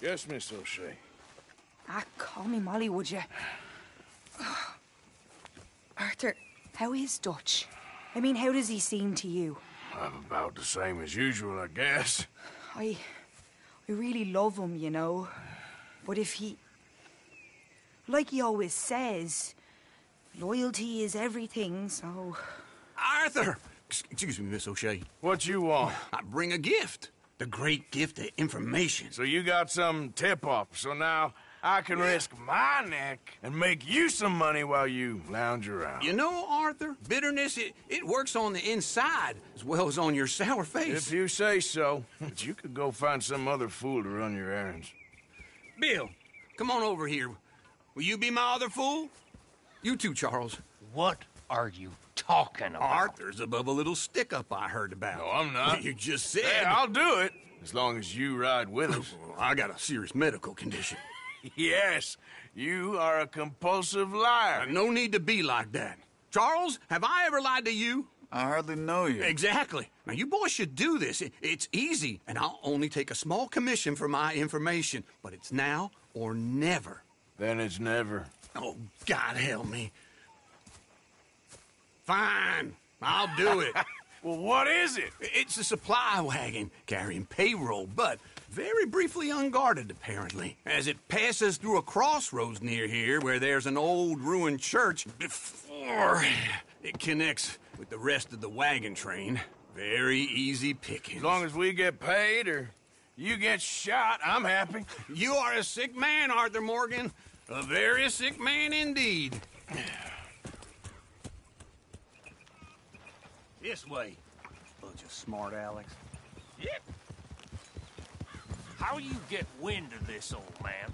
Yes, Miss O'Shea. Ah, call me Molly, would you? Arthur, how is Dutch? I mean, how does he seem to you? I'm about the same as usual, I guess. I really love him, you know. But if he... Like he always says, loyalty is everything, so... Arthur! Excuse me, Miss O'Shea. What you want? I bring a gift. The great gift of information. So you got some tip-off, so now I can risk my neck and make you some money while you lounge around. You know, Arthur, bitterness, it works on the inside as well as on your sour face. If you say so. But you could go find some other fool to run your errands. Bill, come on over here. Will you be my other fool? You too, Charles. What are you talking about? Arthur's above a little stick-up I heard about. No, I'm not. You just said... Yeah, I'll do it, as long as you ride with us. I got a serious medical condition. Yes, you are a compulsive liar. No need to be like that. Charles, have I ever lied to you? I hardly know you. Exactly. Now, you boys should do this. It's easy, and I'll only take a small commission for my information. But it's now or never. Then it's never. Oh, God help me. Fine, I'll do it. Well, what is it? It's a supply wagon carrying payroll, but very briefly unguarded, apparently, as it passes through a crossroads near here where there's an old ruined church before it connects with the rest of the wagon train. Very easy pickings. As long as we get paid or you get shot, I'm happy. You are a sick man, Arthur Morgan. A very sick man indeed. This way. Bunch of smart Alex. Yep. How you get wind of this, old man?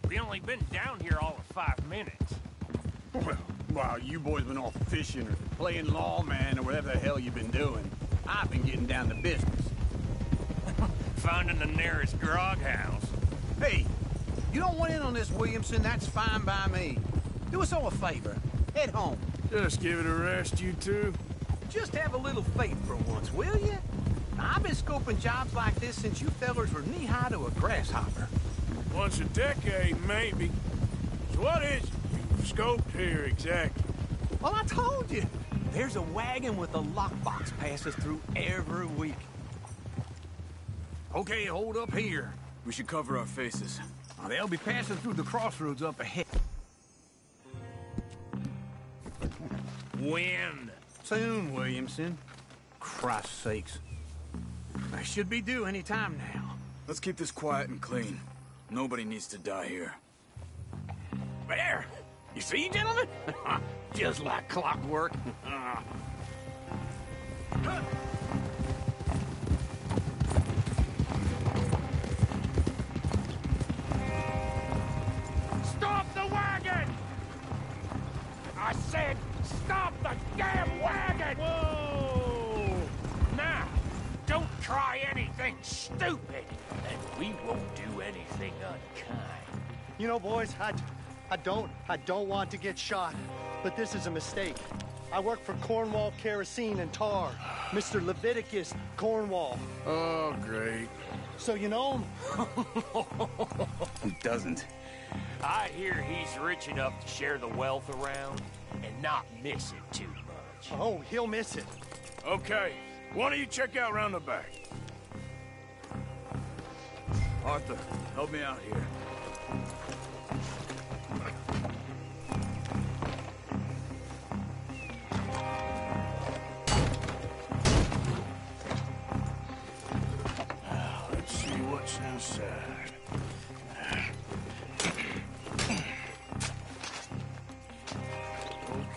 We only been down here all of 5 minutes. Well, while you boys been off fishing or playing lawman or whatever the hell you've been doing, I've been getting down to business. Finding the nearest grog house. Hey, you don't want in on this, Williamson, that's fine by me. Do us all a favor. Head home. Just give it a rest, you two. Just have a little faith for once, will you? Now, I've been scoping jobs like this since you fellers were knee-high to a grasshopper. Once a decade, maybe. So what is it you've scoped here exactly? Well, I told you. There's a wagon with a lockbox passes through every week. Okay, hold up here. We should cover our faces. Now, they'll be passing through the crossroads up ahead. Wind. Soon, Williamson. Christ's sakes. I should be due any time now. Let's keep this quiet and clean. Nobody needs to die here. There! You see, gentlemen? Just like clockwork. Stop the wagon! I said, stop the damn wagon! Whoa! Now, don't try anything stupid, and we won't do anything unkind. You know, boys, I don't want to get shot, but this is a mistake. I work for Cornwall Kerosene and Tar, Mr. Leviticus Cornwall. Oh, great. So you know him? Who doesn't? I hear he's rich enough to share the wealth around and not miss it too much. Oh, he'll miss it. Okay, why don't you check out round the back? Arthur, help me out here. Let's see what's inside.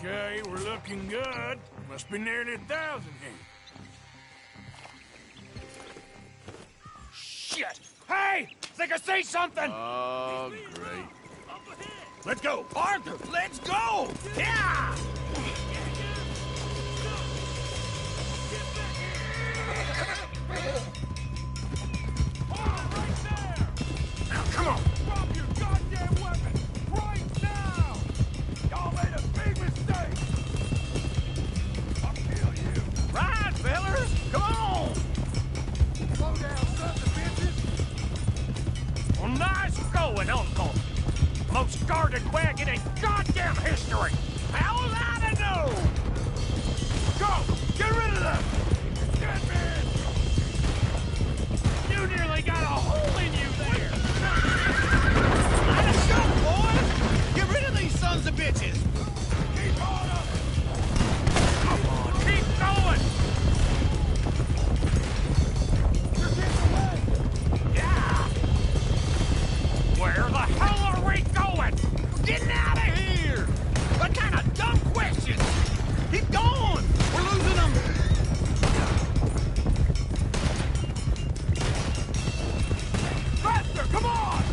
Okay, we're looking good. Must be nearly 1,000 here. Shit! Hey! Think I see something! Oh, great. Let's go! Arthur, let's go! Yeah! Now, come on! Drop your goddamn weapon! Right now! Y'all made a big mistake! I'll kill you! Right, fellas! Come on! Slow down, sons of bitches! Well, most guarded wagon in goddamn history! How's I to know? Go! Get rid of them! Dead man! You nearly got a hole in you there! Let us go, boys! Get rid of these sons of bitches! Keep on up! Come on, keep going! You're getting away! Yeah! Where the hell are we going? We're getting out of here! What kind of dumb questions? Keep going! We're losing them! Faster, come on!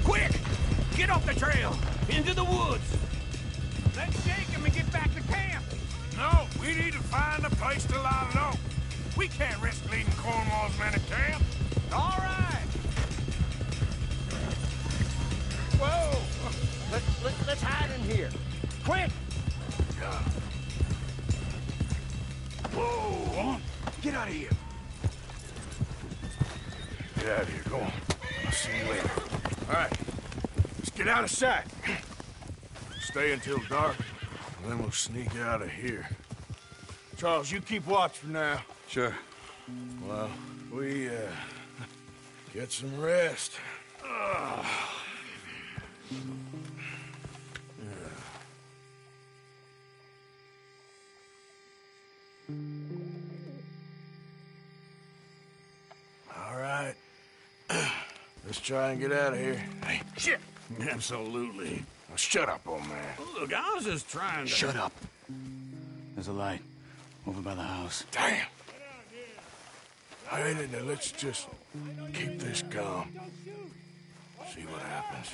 Quick! Get off the trail! Into the woods! Let's shake him and get back to camp! No, we need to find a place to lie low. We can't risk leading Cornwall's men to camp. All right! Whoa! Let's hide in here. Quick! Whoa! Get out of here. Get out of here, go on. I'll see you later. All right, let's get out of sight. Stay until dark, and then we'll sneak out of here. Charles, you keep watch for now. Sure. Well, we, get some rest. All right. Let's try and get out of here. Hey, shit! Absolutely. Now shut up, old man. Look, I was just trying to... Shut up. There's a light over by the house. Damn! All right, now let's just keep this calm. See what happens.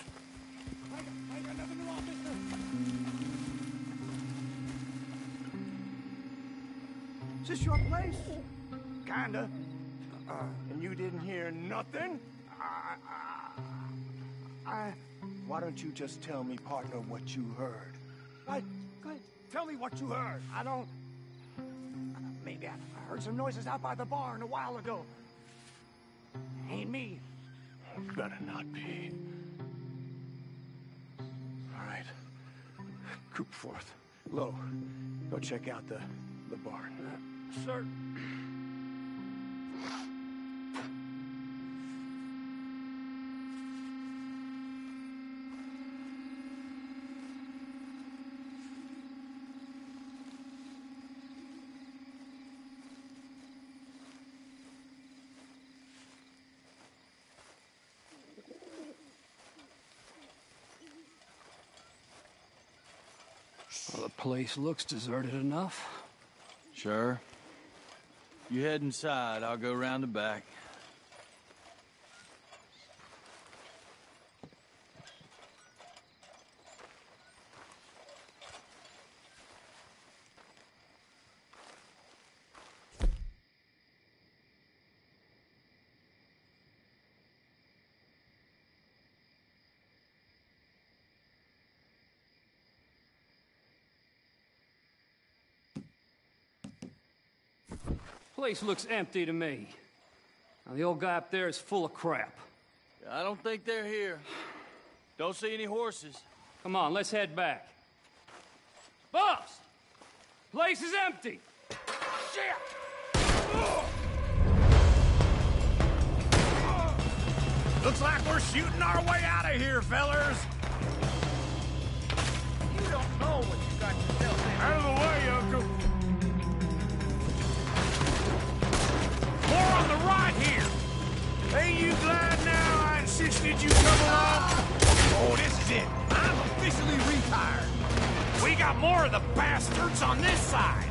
Is this your place? Kinda. And you didn't hear nothing? Why don't you just tell me, partner, what you heard? Go ahead. Tell me what you heard. I don't... Maybe I heard some noises out by the barn a while ago. Ain't me. Better not be. All right. Group forth. Low. Go check out the barn. Sir. Well, the place looks deserted enough. Sure. You head inside, I'll go round the back. Place looks empty to me. Now, the old guy up there is full of crap. I don't think they're here. Don't see any horses. Come on, let's head back. Boss! Place is empty! Shit! Looks like we're shooting our way out of here, fellers. You don't know what you got yourself in. Out of the way, Uncle. More on the right here. Ain't you glad now I insisted you come along? Oh, this is it. I'm officially retired. We got more of the bastards on this side.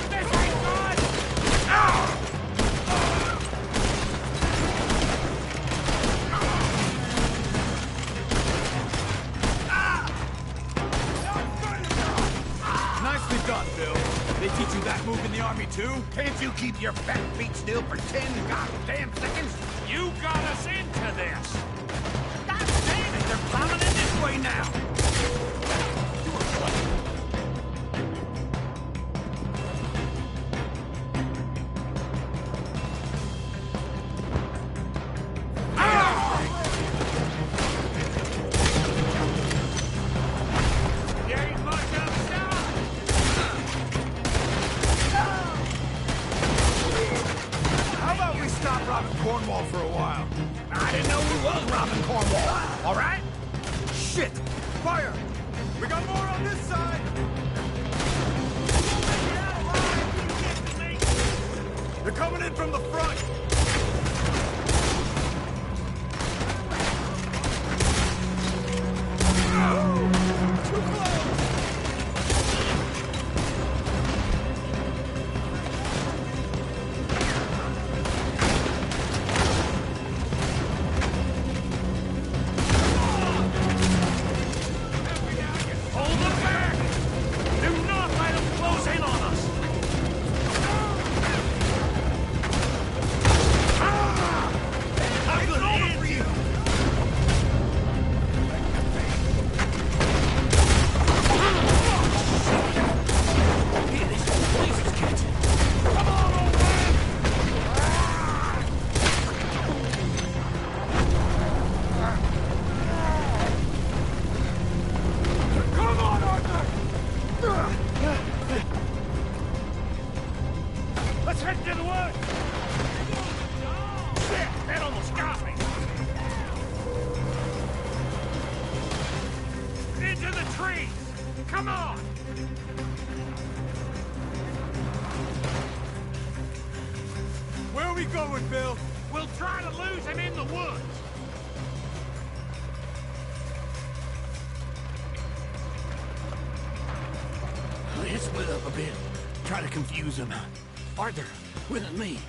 This ain't good. Nicely done, Bill. They teach you that move in the army, too? Can't you keep your fat feet still for 10 goddamn seconds? You got us into this. God damn it, they're plowing in this way now. You were lucky Fire! We got more on this side! They're coming in from the front! Too close! Hold them back! Do not let them close in on us! It's over for you! Here, this place is catching. Come on, old man! Come on, Arthur! Let's head to the woods! Shit, that almost got me! Into the trees! Come on! Where are we going, Bill? We'll try to lose him in the woods! Let's split up a bit. Try to confuse them. Arthur, with me.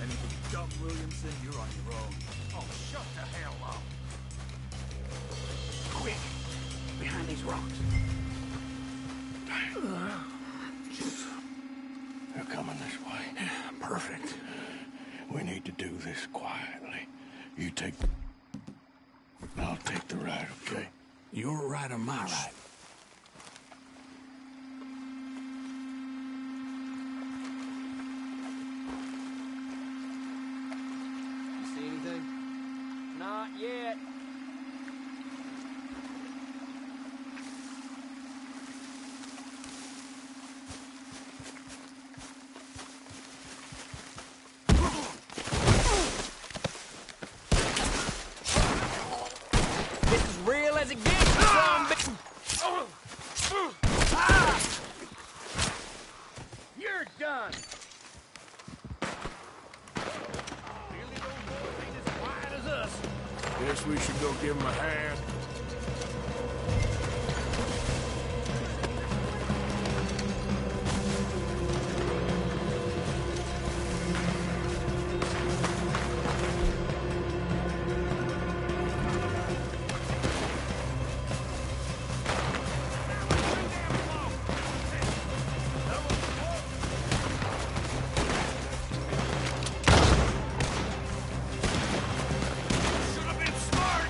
Anything dumb, Williamson, you're on your own. Oh, shut the hell up! Quick! Behind these rocks. They're coming this way. Perfect. We need to do this quietly. You take... I'll take the right, okay? Your right or my right? You see anything? Not yet. This is real as it gets, son. You're done. Really, those boys ain't as quiet as us. Guess we should go give him a hand. Should have been smart!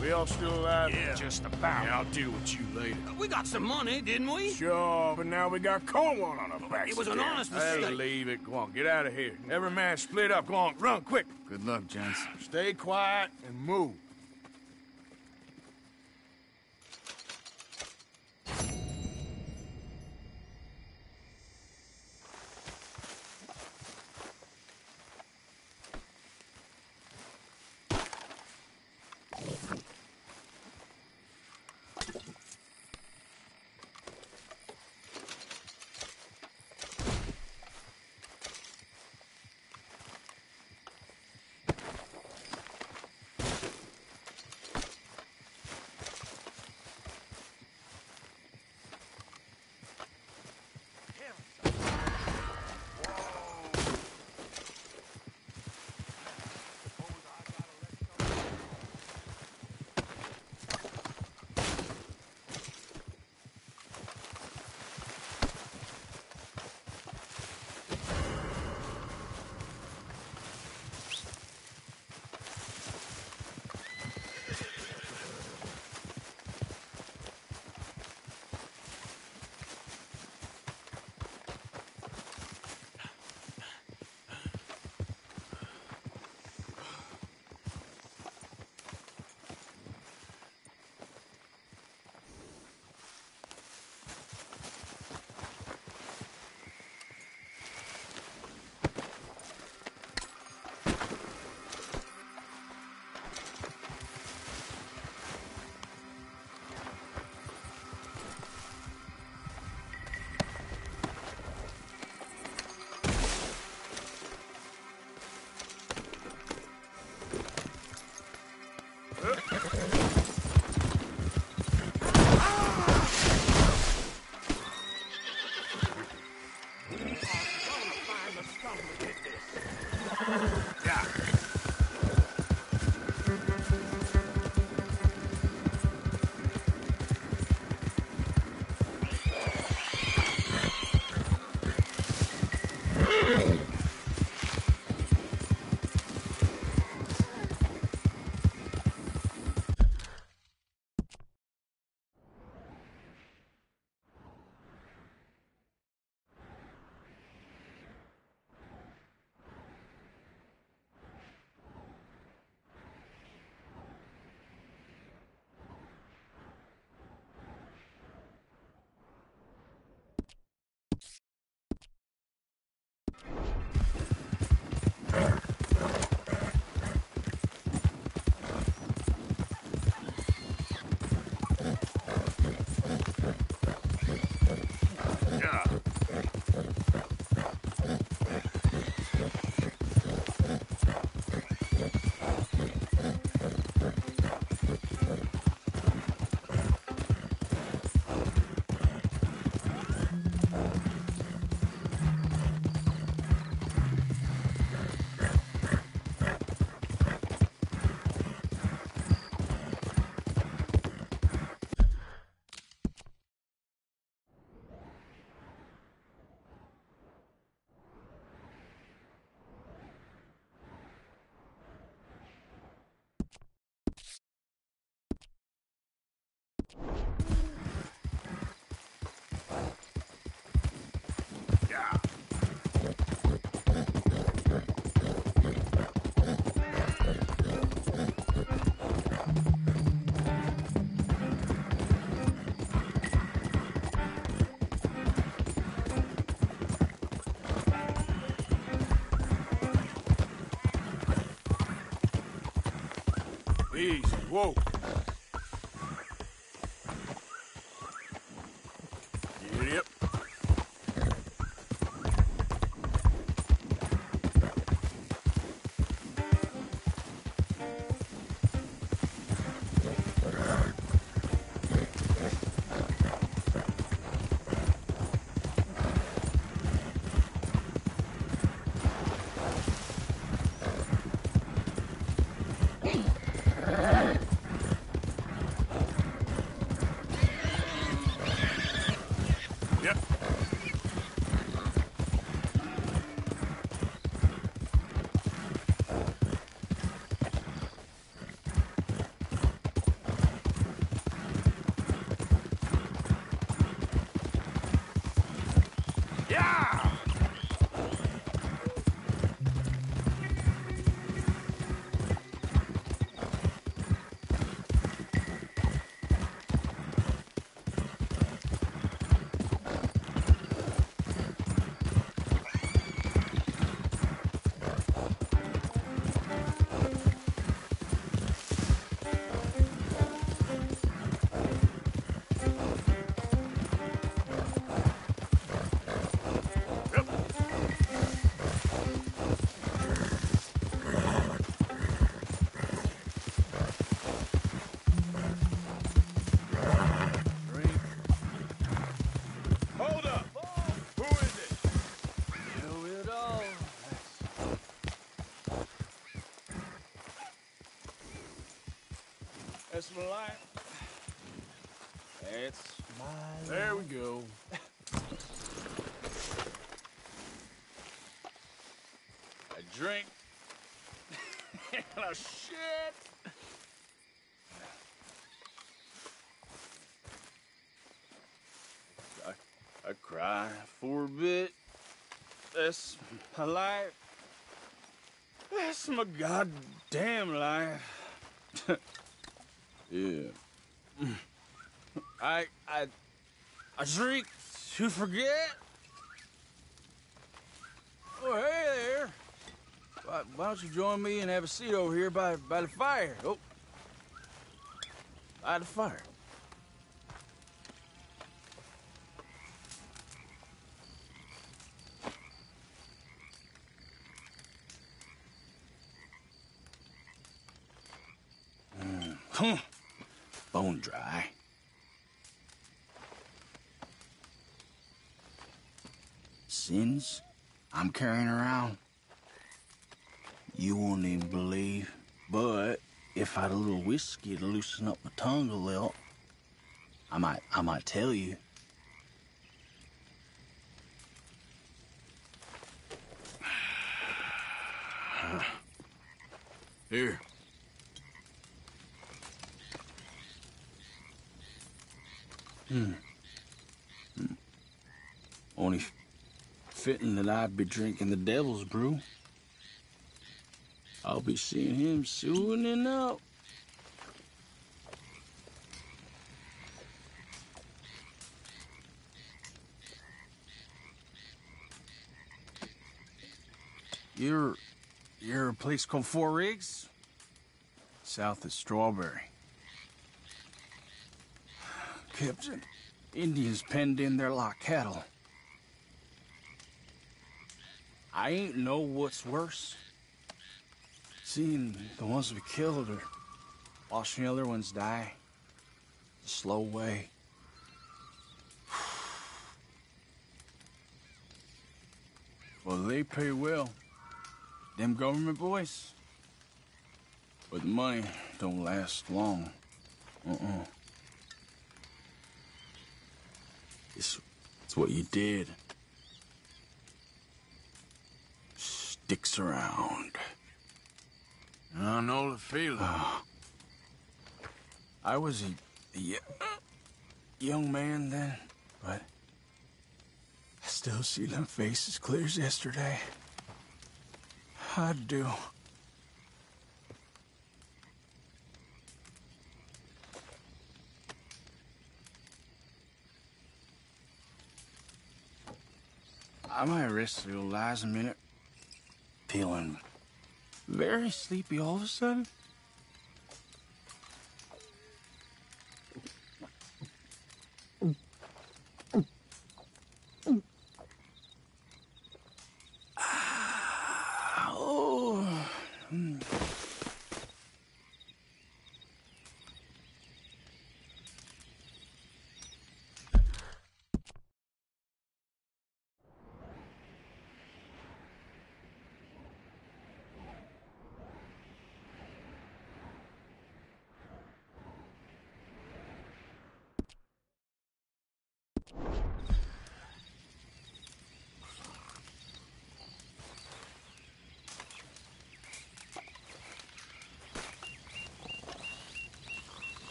We all still alive? Yeah. Just about. Yeah, I'll deal with you later. We got some money, didn't we? Sure, but now we got Cornwall on our backs. It was an again. honest Hey, mistake. leave it. Go on, get out of here. Every man split up. Go on, run, quick. Good luck, gents. Stay quiet and move. Easy, whoa. Yep. Yep. Yeah! Yep. Drink. Hold up! Who is it? Know it all. That's my life. That's my There we go. A drink. And a shit. I cry for a bit. That's my life. That's my goddamn life. Yeah. I drink to forget. Oh, hey there. Why don't you join me and have a seat over here by the fire? Oh, by the fire. Bone dry. Sins I'm carrying around, you won't even believe. But if I had a little whiskey to loosen up my tongue a little, I might tell you. Here. Only fitting that I'd be drinking the devil's brew. I'll be seeing him soon enough. You're a place called Four Rigs? South of Strawberry. Captain, Indians penned in there like cattle. I ain't know what's worse. Seeing the ones we killed or watching the other ones die. The slow way. Well, they pay well. Them government boys. But the money don't last long. It's what you did. Sticks around. I know the feeling. I was a young man then, but I still see them faces clear as yesterday. I do. I might rest the old eyes a minute. Feeling very sleepy all of a sudden.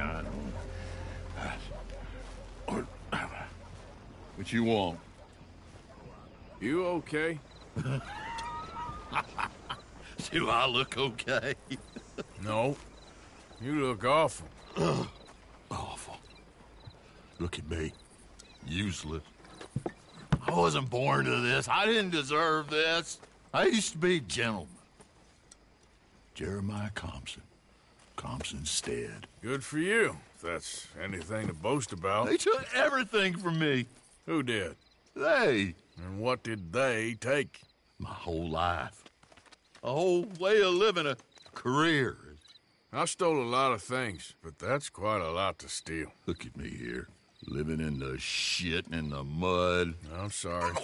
I don't. What you want? You okay? Do I look okay? No. You look awful. Awful. Look at me. Useless. I wasn't born to this. I didn't deserve this. I used to be a gentleman. Jeremiah Compson. Compson's stead. Good for you, if that's anything to boast about. They took everything from me. Who did? They. And what did they take? My whole life. A whole way of living, a career. I stole a lot of things, but that's quite a lot to steal. Look at me here, living in the shit and in the mud. I'm sorry.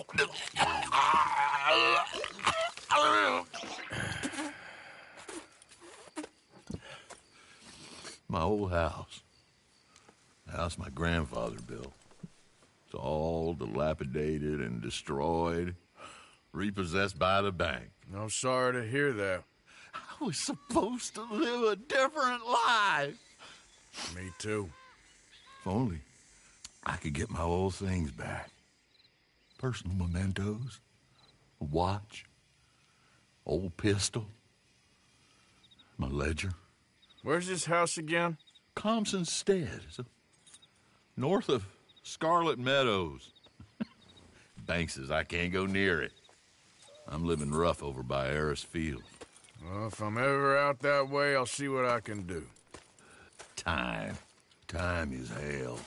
My old house. The house my grandfather built. It's all dilapidated and destroyed, repossessed by the bank. I'm sorry to hear that. I was supposed to live a different life. Me too. If only I could get my old things back. Personal mementos, a watch, old pistol, my ledger. Where's this house again? Compson's Stead, north of Scarlet Meadows. Bank says I can't go near it. I'm living rough over by Harris Field. Well, if I'm ever out that way, I'll see what I can do. Time. Time is hell.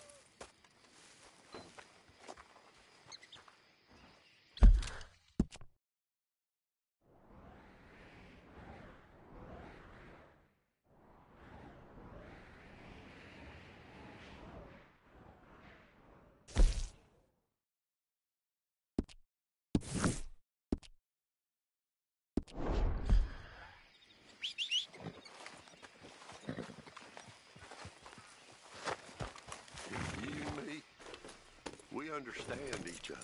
We understand each other.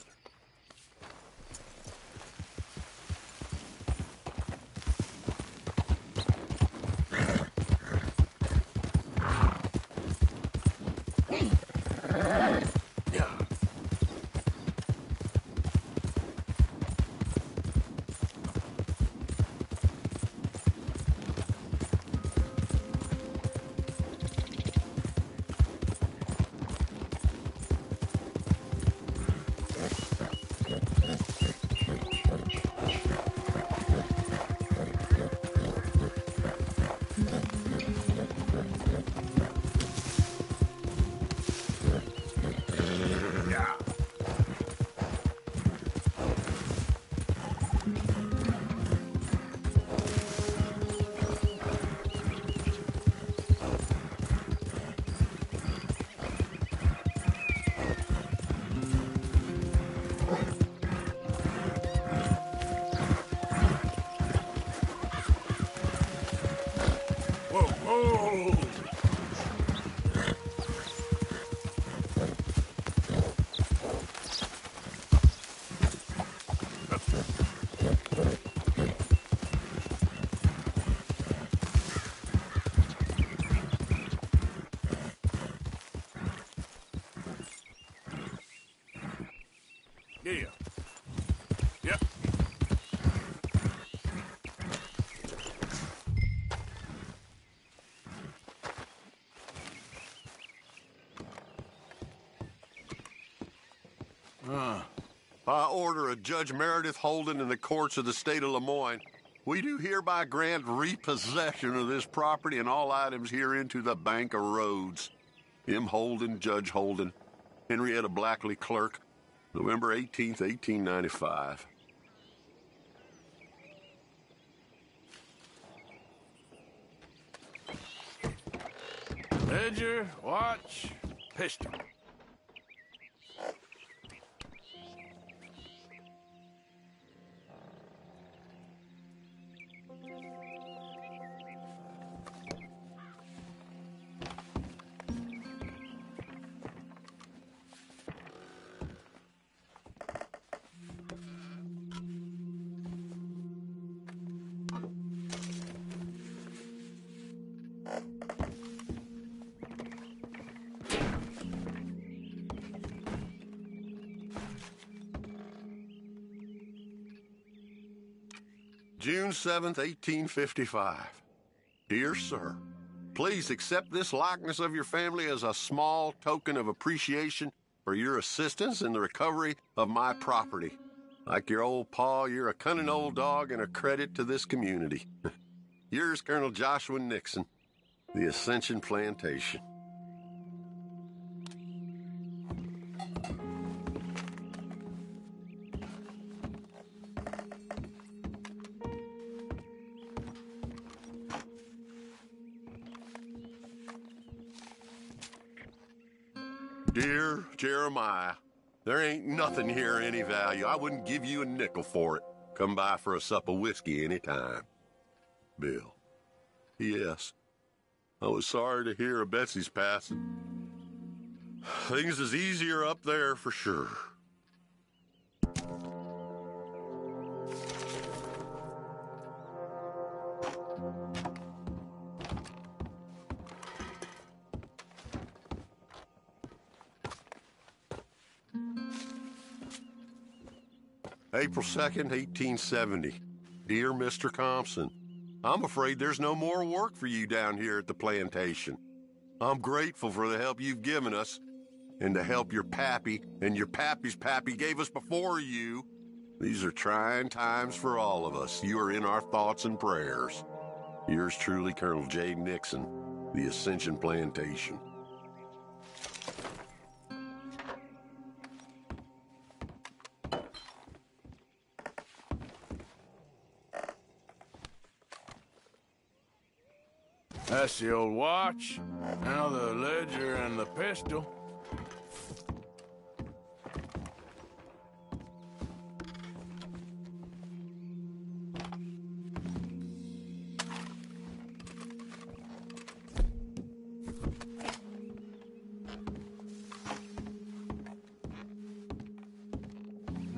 Yeah. Yep. By order of Judge Meredith Holden in the courts of the state of Lemoyne, we do hereby grant repossession of this property and all items herein to the Bank of Rhodes. M. Holden, Judge Holden, Henrietta Blackley, Clerk, November 18th, 1895. Ledger, watch, pistol. June 7th, 1855. Dear Sir, please accept this likeness of your family as a small token of appreciation for your assistance in the recovery of my property. Like your old pa, you're a cunning old dog and a credit to this community. Yours, Colonel Joshua Nixon, the Ascension Plantation. Dear Jeremiah, there ain't nothing here of any value. I wouldn't give you a nickel for it. Come by for a sup of whiskey any time. Bill. P.S. I was sorry to hear of Betsy's passing. Things is easier up there for sure. April 2nd, 1870. Dear Mr. Thompson, I'm afraid there's no more work for you down here at the plantation. I'm grateful for the help you've given us, and the help your pappy and your pappy's pappy gave us before you. These are trying times for all of us. You are in our thoughts and prayers. Yours truly, Colonel J. Nixon, the Ascension Plantation. That's the old watch. Now the ledger and the pistol.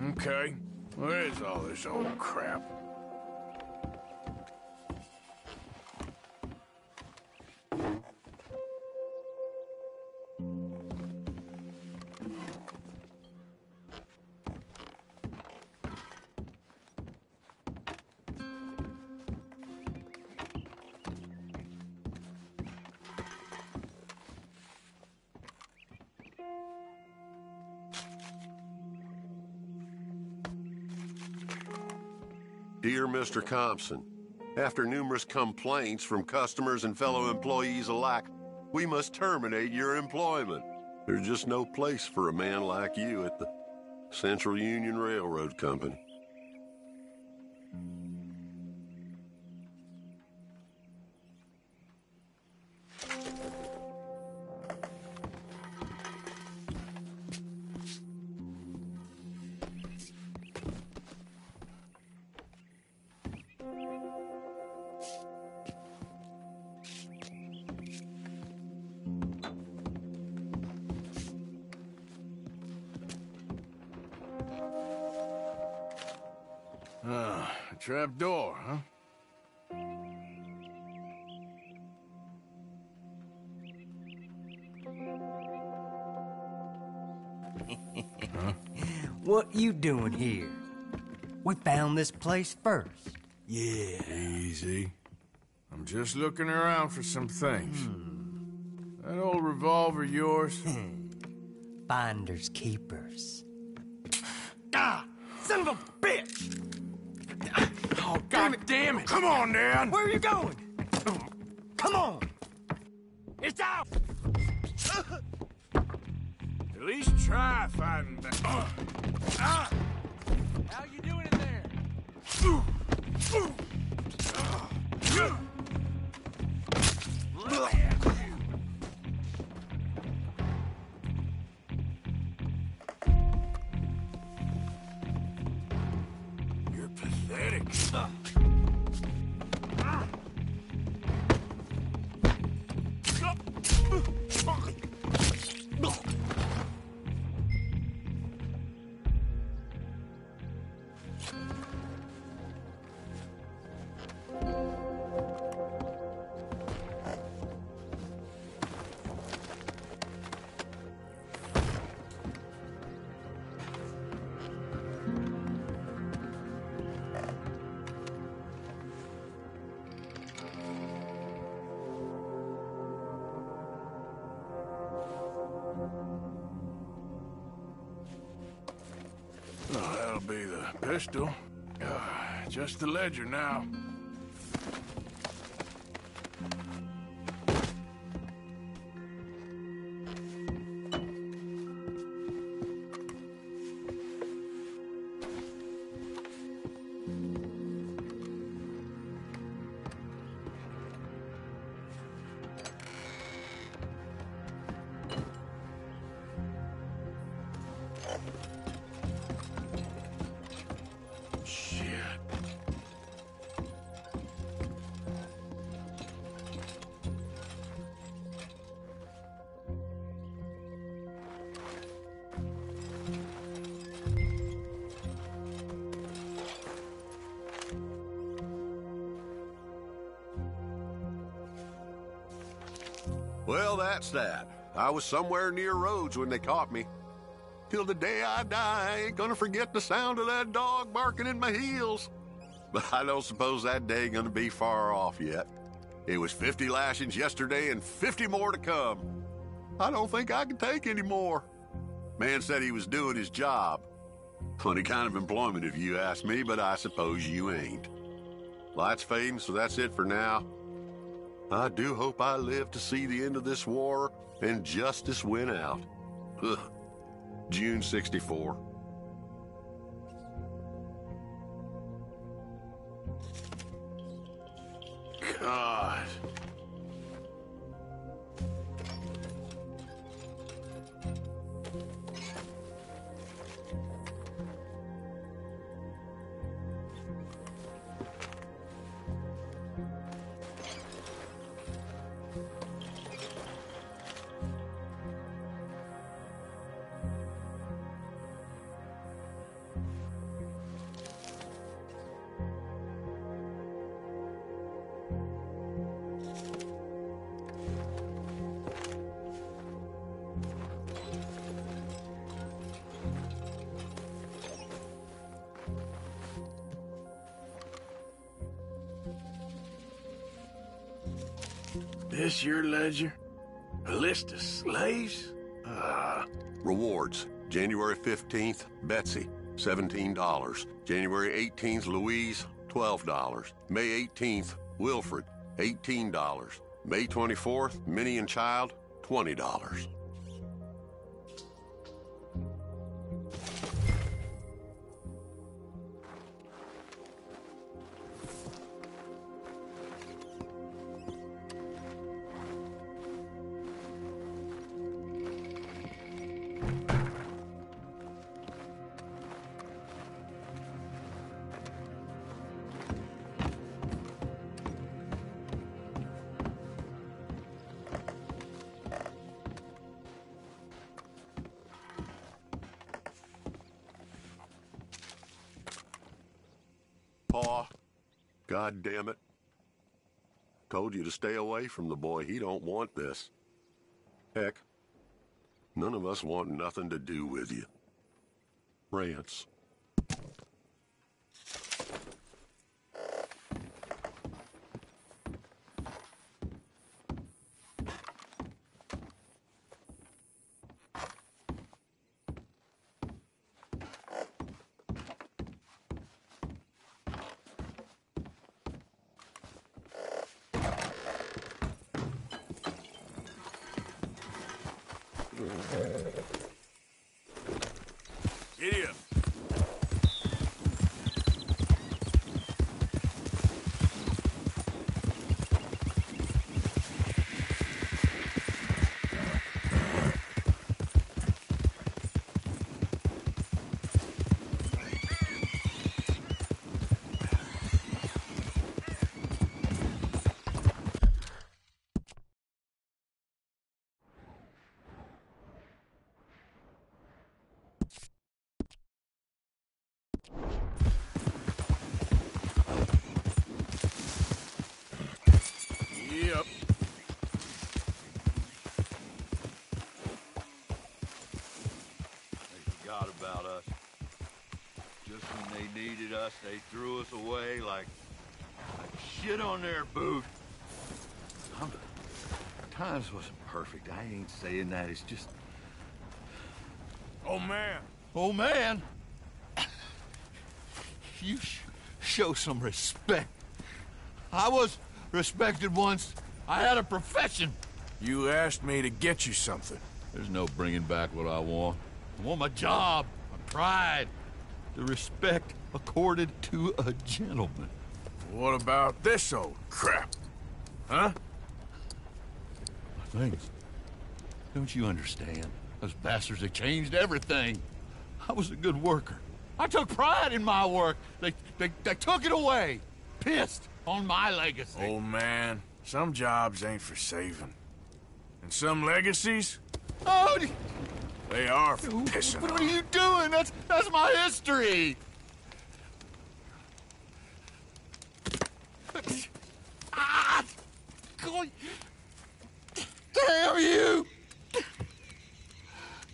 Okay, where is all this old crap? Dear Mr. Thompson, after numerous complaints from customers and fellow employees alike, we must terminate your employment. There's just no place for a man like you at the Central Union Railroad Company. A trap door, huh? What you doing here? We found this place first. Yeah. Easy. I'm just looking around for some things. That old revolver yours? Finders keepers. Ah! Son of a bitch! Oh, God damn it! Come on, Dan! Where are you going? Come on! It's out! At least try fighting back. How you doing in there? You're pathetic. That'll be the pistol. Just the ledger now. Well, that's that. I was somewhere near Rhodes when they caught me. Till the day I die, I ain't gonna forget the sound of that dog barking in my heels. But I don't suppose that day gonna be far off yet. It was 50 lashings yesterday and 50 more to come. I don't think I can take any more. Man said he was doing his job. Funny kind of employment if you ask me, but I suppose you ain't. Light's fading, so that's it for now. I do hope I live to see the end of this war and justice win out. Ugh. June 64. God. This your ledger? A list of slaves? Rewards. January 15th, Betsy, $17. January 18th, Louise, $12. May 18th, Wilfred, $18. May 24th, Minnie and Child, $20. Pa, God damn it. Told you to stay away from the boy. He don't want this. Heck, none of us want nothing to do with you. Rance. Giddy up. Yep. They forgot about us. Just when they needed us, they threw us away like shit on their boot. Times wasn't perfect. I ain't saying that. It's just... Oh, man. Oh, man? You show some respect. I was respected once. I had a profession. You asked me to get you something. There's no bringing back what I want. I want my job, my pride, the respect accorded to a gentleman. What about this old crap? Huh? Things. Don't you understand? Those bastards have changed everything. I was a good worker. I took pride in my work. They took it away. Pissed on my legacy. Old man, some jobs ain't for saving. And some legacies, Oh, they are for pissing what on. are you doing? That's my history. Ah! God. Damn you!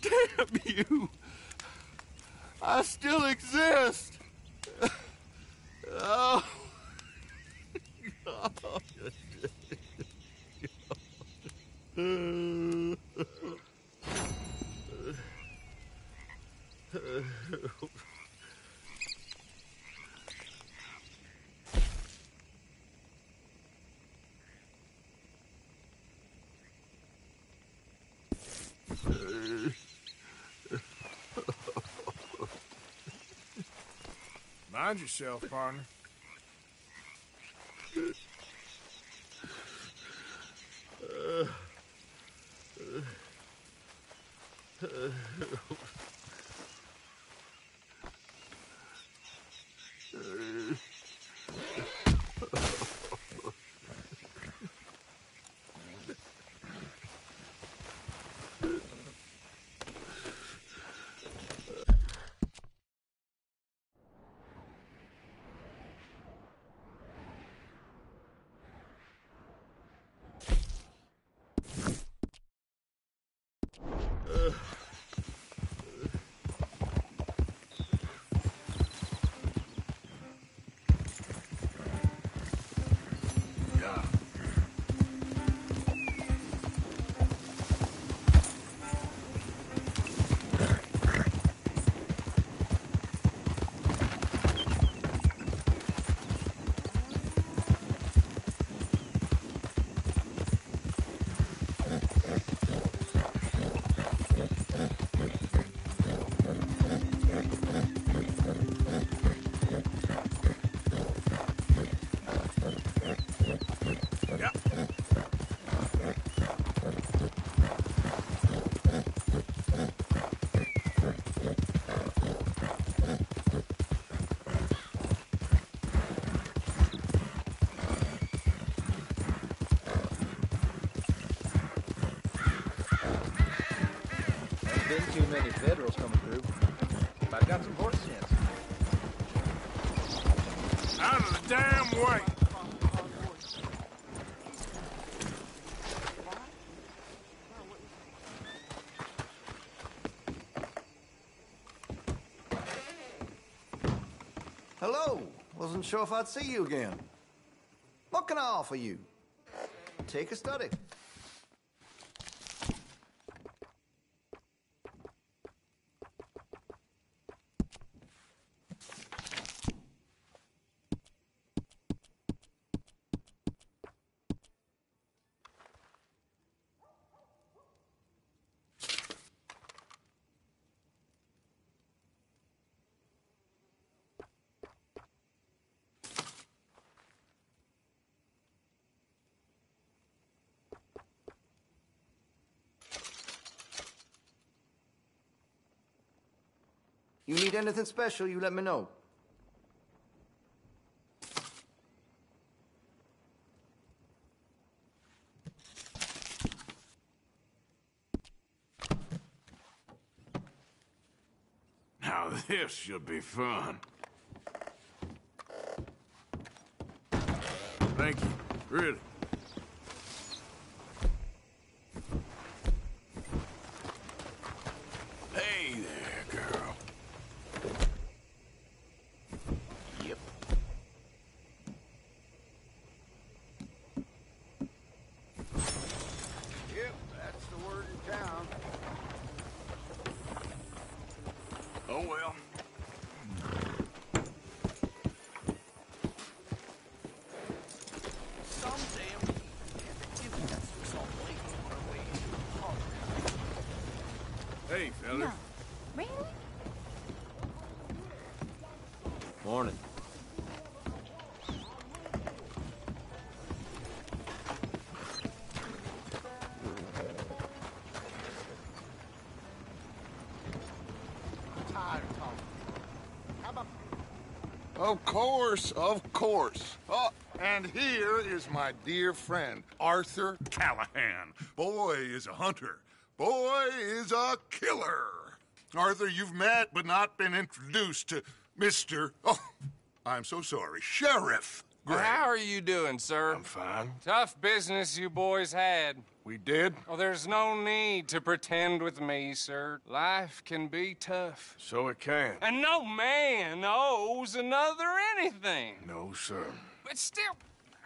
Damn you! I still exist. Oh. Mind yourself, partner. Been too many Federals coming through. I've got some horse sense. Out of the damn way! Hello. Wasn't sure if I'd see you again. What can I offer you? Take a study. You need anything special, you let me know. Now this should be fun. Thank you, really. Hey there, girl. Yep. Yep, that's the word in town. Oh well. Hey, fella. No. Really? Morning. Tired of talking. How about... Of course, of course. Oh, and here is my dear friend, Arthur Callahan. Boy is a hunter. Boy is a killer. Arthur, you've met but not been introduced to Mr. Oh, I'm so sorry, Sheriff Gray. How are you doing, sir? I'm fine. Tough business you boys had. We did? Oh, there's no need to pretend with me, sir. Life can be tough. So it can. And no man owes another anything. No, sir. But still,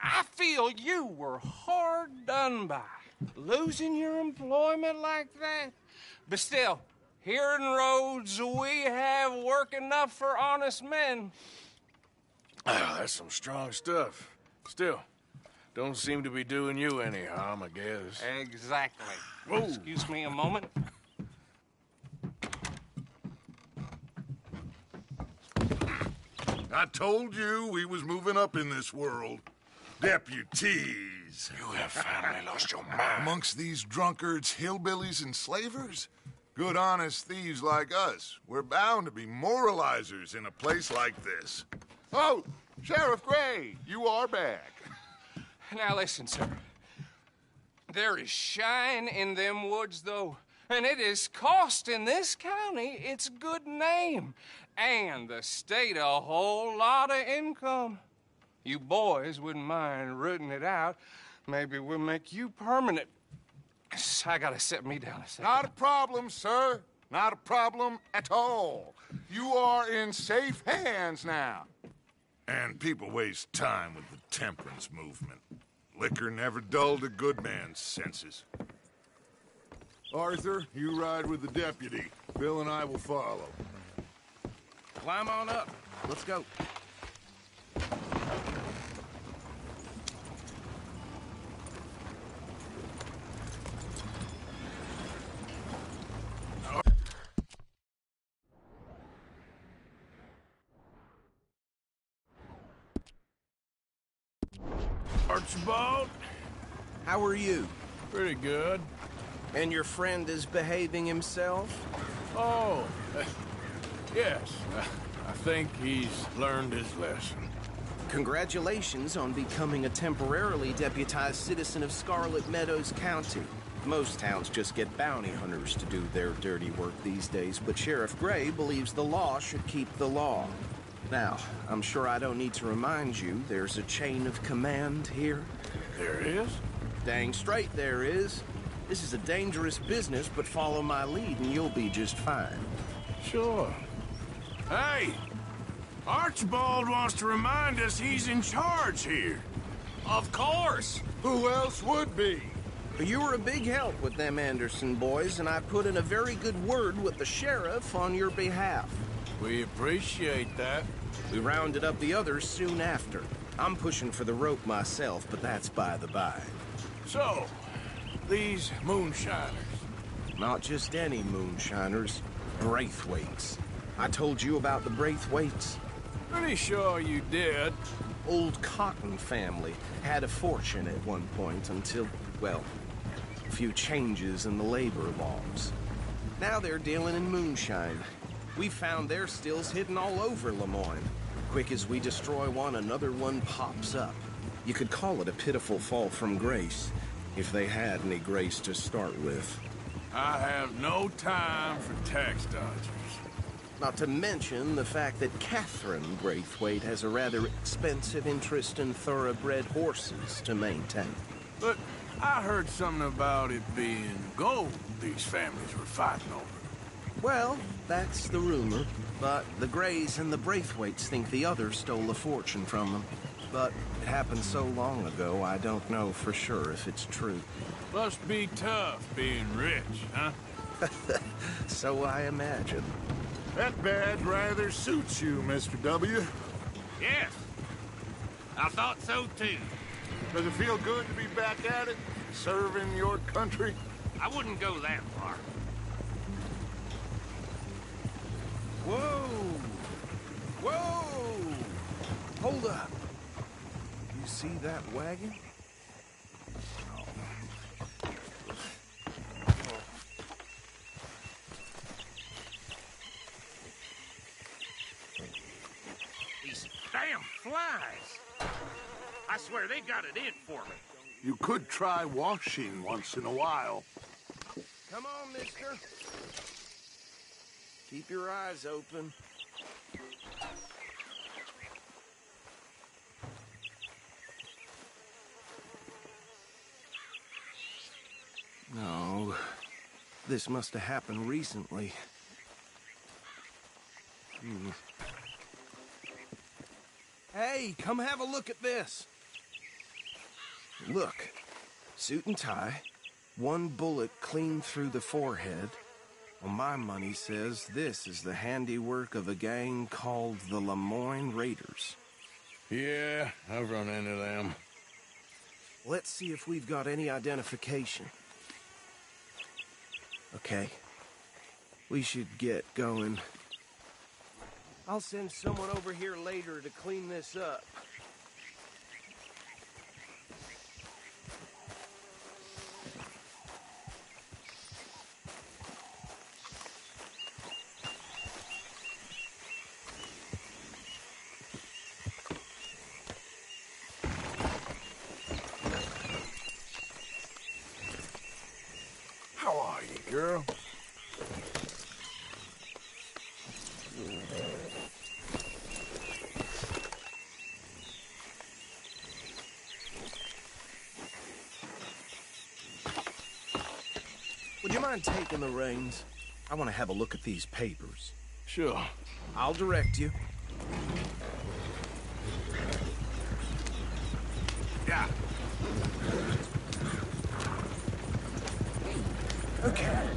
I feel you were hard done by. Losing your employment like that. But still, here in Rhodes, we have work enough for honest men. Ah, that's some strong stuff. Still, don't seem to be doing you any harm, I guess. Exactly. Whoa. Excuse me a moment. I told you we was moving up in this world. Deputies. You have finally lost your mind. Amongst these drunkards, hillbillies, and slavers? Good honest thieves like us. We're bound to be moralizers in a place like this. Oh, Sheriff Gray, you are back. Now listen, sir. There is shine in them woods, though, and it is costing this county its good name and the state a whole lot of income. You boys wouldn't mind rooting it out. Maybe we'll make you permanent. I gotta sit me down a second. Not a problem, sir. Not a problem at all. You are in safe hands now. And people waste time with the temperance movement. Liquor never dulled a good man's senses. Arthur, you ride with the deputy. Bill and I will follow. Climb on up. Let's go. Archibald? How are you? Pretty good. And your friend is behaving himself? Oh, yes. I think he's learned his lesson. Congratulations on becoming a temporarily deputized citizen of Scarlet Meadows County. Most towns just get bounty hunters to do their dirty work these days, but Sheriff Gray believes the law should keep the law. Now, I'm sure I don't need to remind you there's a chain of command here. There is? Dang straight there is. This is a dangerous business, but follow my lead and you'll be just fine. Sure. Hey! Archibald wants to remind us he's in charge here. Of course! Who else would be? You were a big help with them Anderson boys, and I put in a very good word with the sheriff on your behalf. We appreciate that. We rounded up the others soon after. I'm pushing for the rope myself, but that's by the by. So, these moonshiners. Not just any moonshiners, Braithwaites. I told you about the Braithwaites? Pretty sure you did. Old Cotton family had a fortune at one point until, well, a few changes in the labor laws. Now they're dealing in moonshine. We found their stills hidden all over Lemoyne. Quick as we destroy one, another one pops up. You could call it a pitiful fall from grace, if they had any grace to start with. I have no time for tax dodgers. Not to mention the fact that Catherine Braithwaite has a rather expensive interest in thoroughbred horses to maintain. But I heard something about it being gold these families were fighting over. Well, that's the rumor. But the Grays and the Braithwaites think the others stole a fortune from them. But it happened so long ago, I don't know for sure if it's true. Must be tough being rich, huh? So I imagine. That badge rather suits you, Mr. W. Yes. I thought so, too. Does it feel good to be back at it? Serving your country? I wouldn't go that far. see that wagon? These damn flies! I swear they got it in for me. You could try washing once in a while. Come on, mister. Keep your eyes open. No, this must have happened recently. Hey, come have a look at this. Look, suit and tie, one bullet clean through the forehead. Well, my money says this is the handiwork of a gang called the Lemoyne Raiders. Yeah, I've run into them. Let's see if we've got any identification. Okay. We should get going. I'll send someone over here later to clean this up. How are you, girl? Would you mind taking the reins? I want to have a look at these papers. Sure. I'll direct you. Yeah. Okay.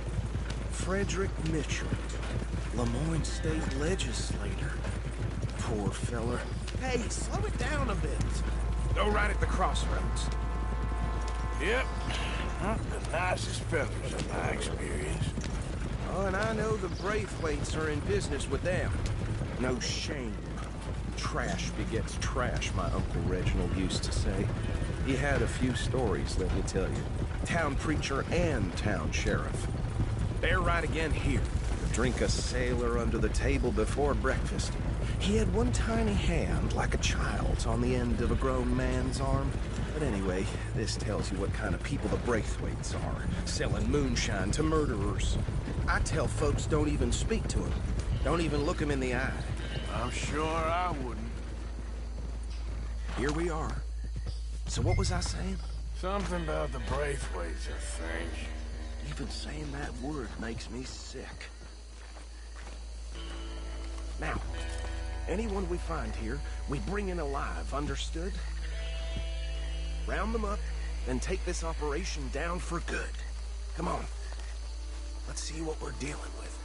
Frederick Mitchell, Lemoyne State Legislator. Poor fella. Hey, slow it down a bit. Go right at the crossroads. Yep. Not the nicest fellas in my experience. Oh, and I know the Braithwaites are in business with them. No shame. Trash begets trash, my Uncle Reginald used to say. He had a few stories, let me tell you. Town preacher and town sheriff. Bear right again here. Drink a sailor under the table before breakfast. He had one tiny hand, like a child's, on the end of a grown man's arm. But anyway, this tells you what kind of people the Braithwaites are, selling moonshine to murderers. I tell folks don't even speak to them. Don't even look them in the eye. I'm sure I wouldn't. Here we are. So what was I saying? Something about the Braithwaites, I think. Even saying that word makes me sick. Now, anyone we find here, we bring in alive, understood? Round them up, then take this operation down for good. Come on. Let's see what we're dealing with.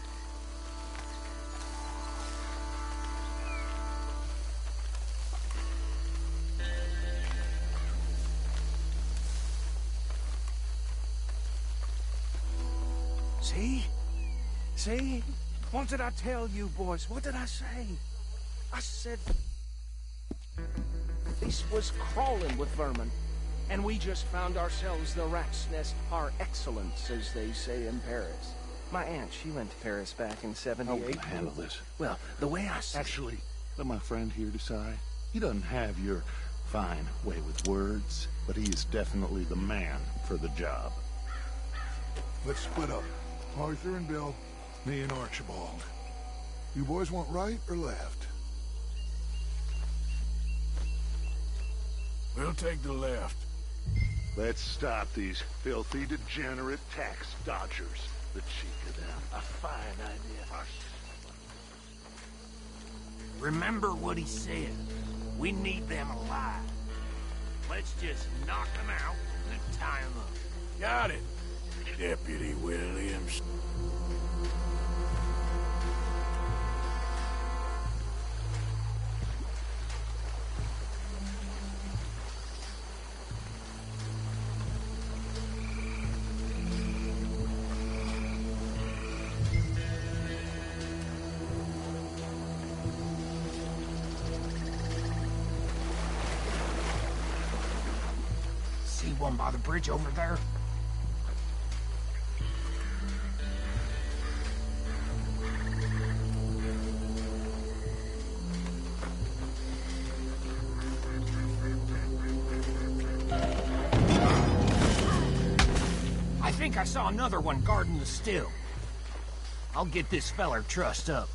See? See? What did I tell you, boys? What did I say? I said... this was crawling with vermin. And we just found ourselves the rat's nest par excellence, as they say in Paris. My aunt, she went to Paris back in '78. How can I handle this? Well, the way I see Actually, let my friend here decide. He doesn't have your fine way with words, but he is definitely the man for the job. Let's split up. Arthur and Bill, me and Archibald. You boys want right or left? We'll take the left. Let's stop these filthy, degenerate tax dodgers. The cheek of them. A fine idea. Remember what he said. We need them alive. Let's just knock them out and tie them up. Got it, Deputy Williams. one by the bridge over there? I think I saw another one guarding the still. I'll get this feller trussed up.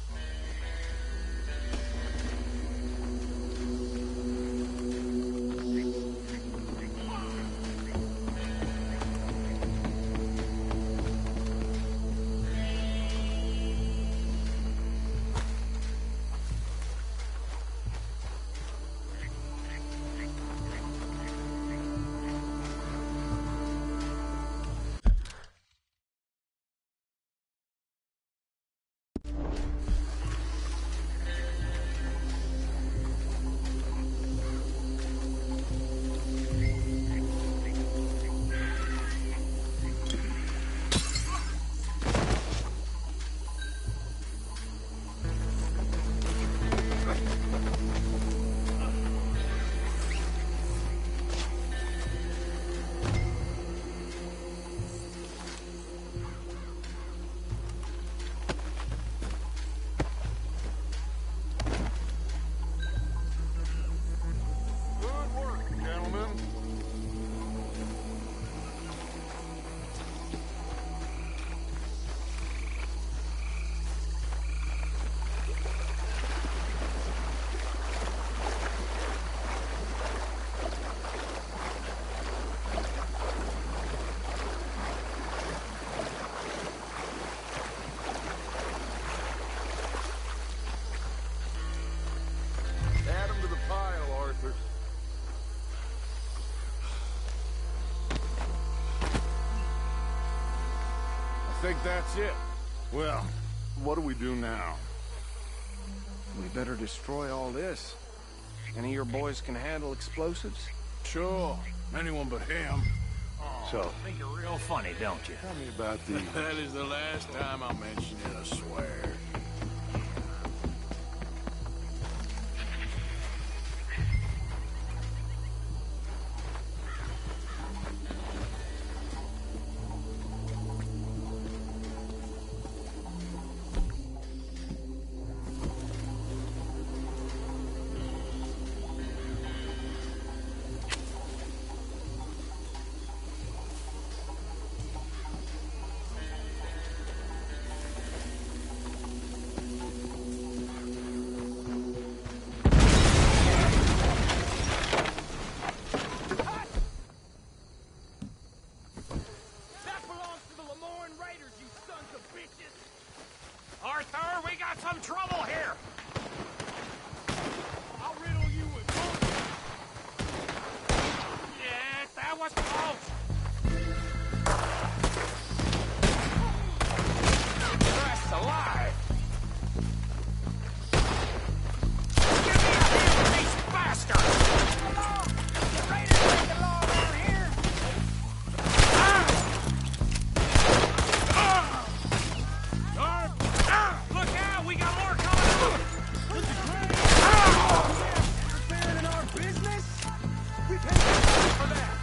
I think that's it. Well, what do we do now? We better destroy all this. Any of your boys can handle explosives? Sure. Anyone but him. So, think you're real funny, don't you? Tell me about these. That is the last time I'll mention it, I swear. Arthur, we got some trouble here! I'll riddle you with bullets! Yeah, that was close! That's alive! Give me a hand with these bastards! Come on! You ready to break the law around here? Look out! We got more coming up! Interfering in our business? We paid for that!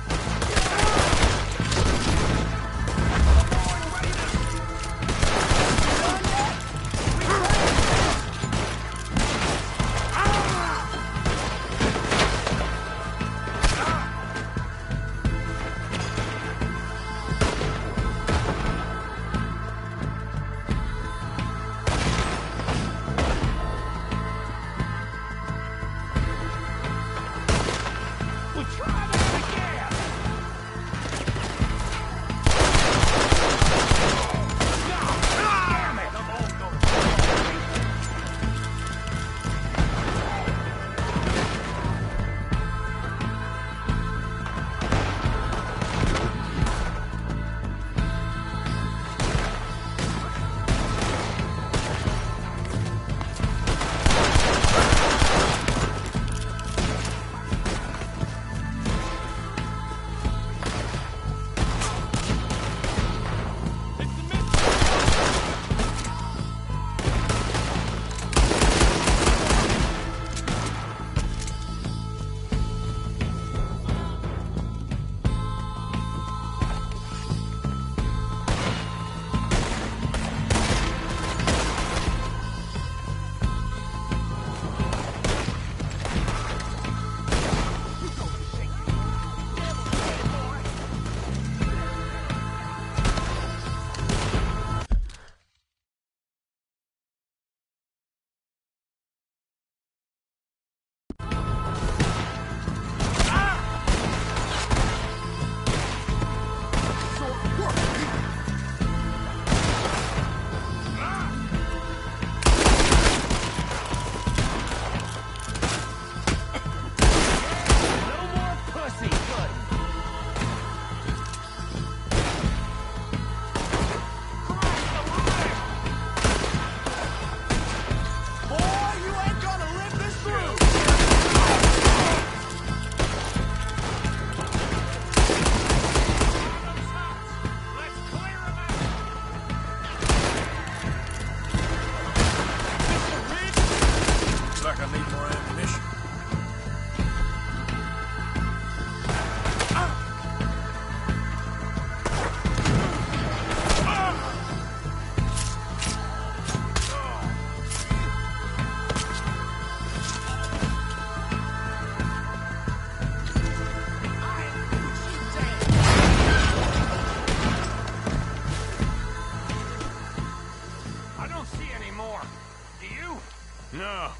No.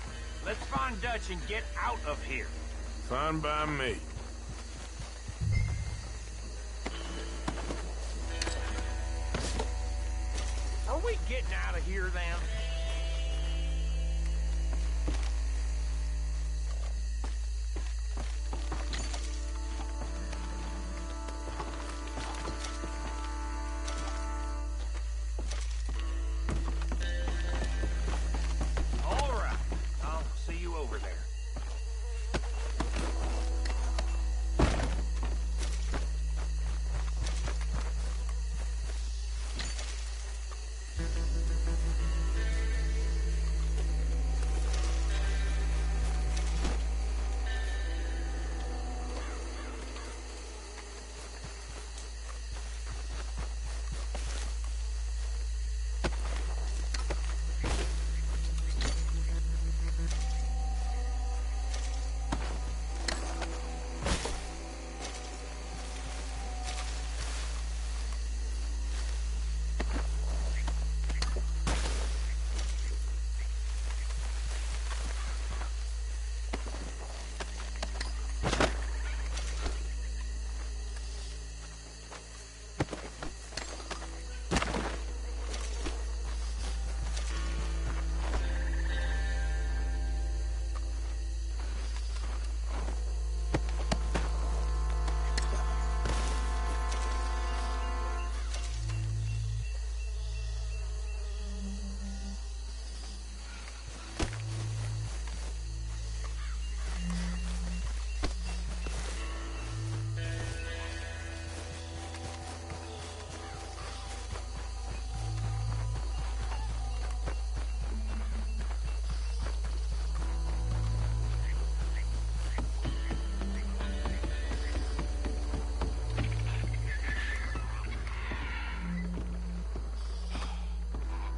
Let's find Dutch and get out of here. Fine by me. Are we getting out of here, then? All right. I'll see you over there.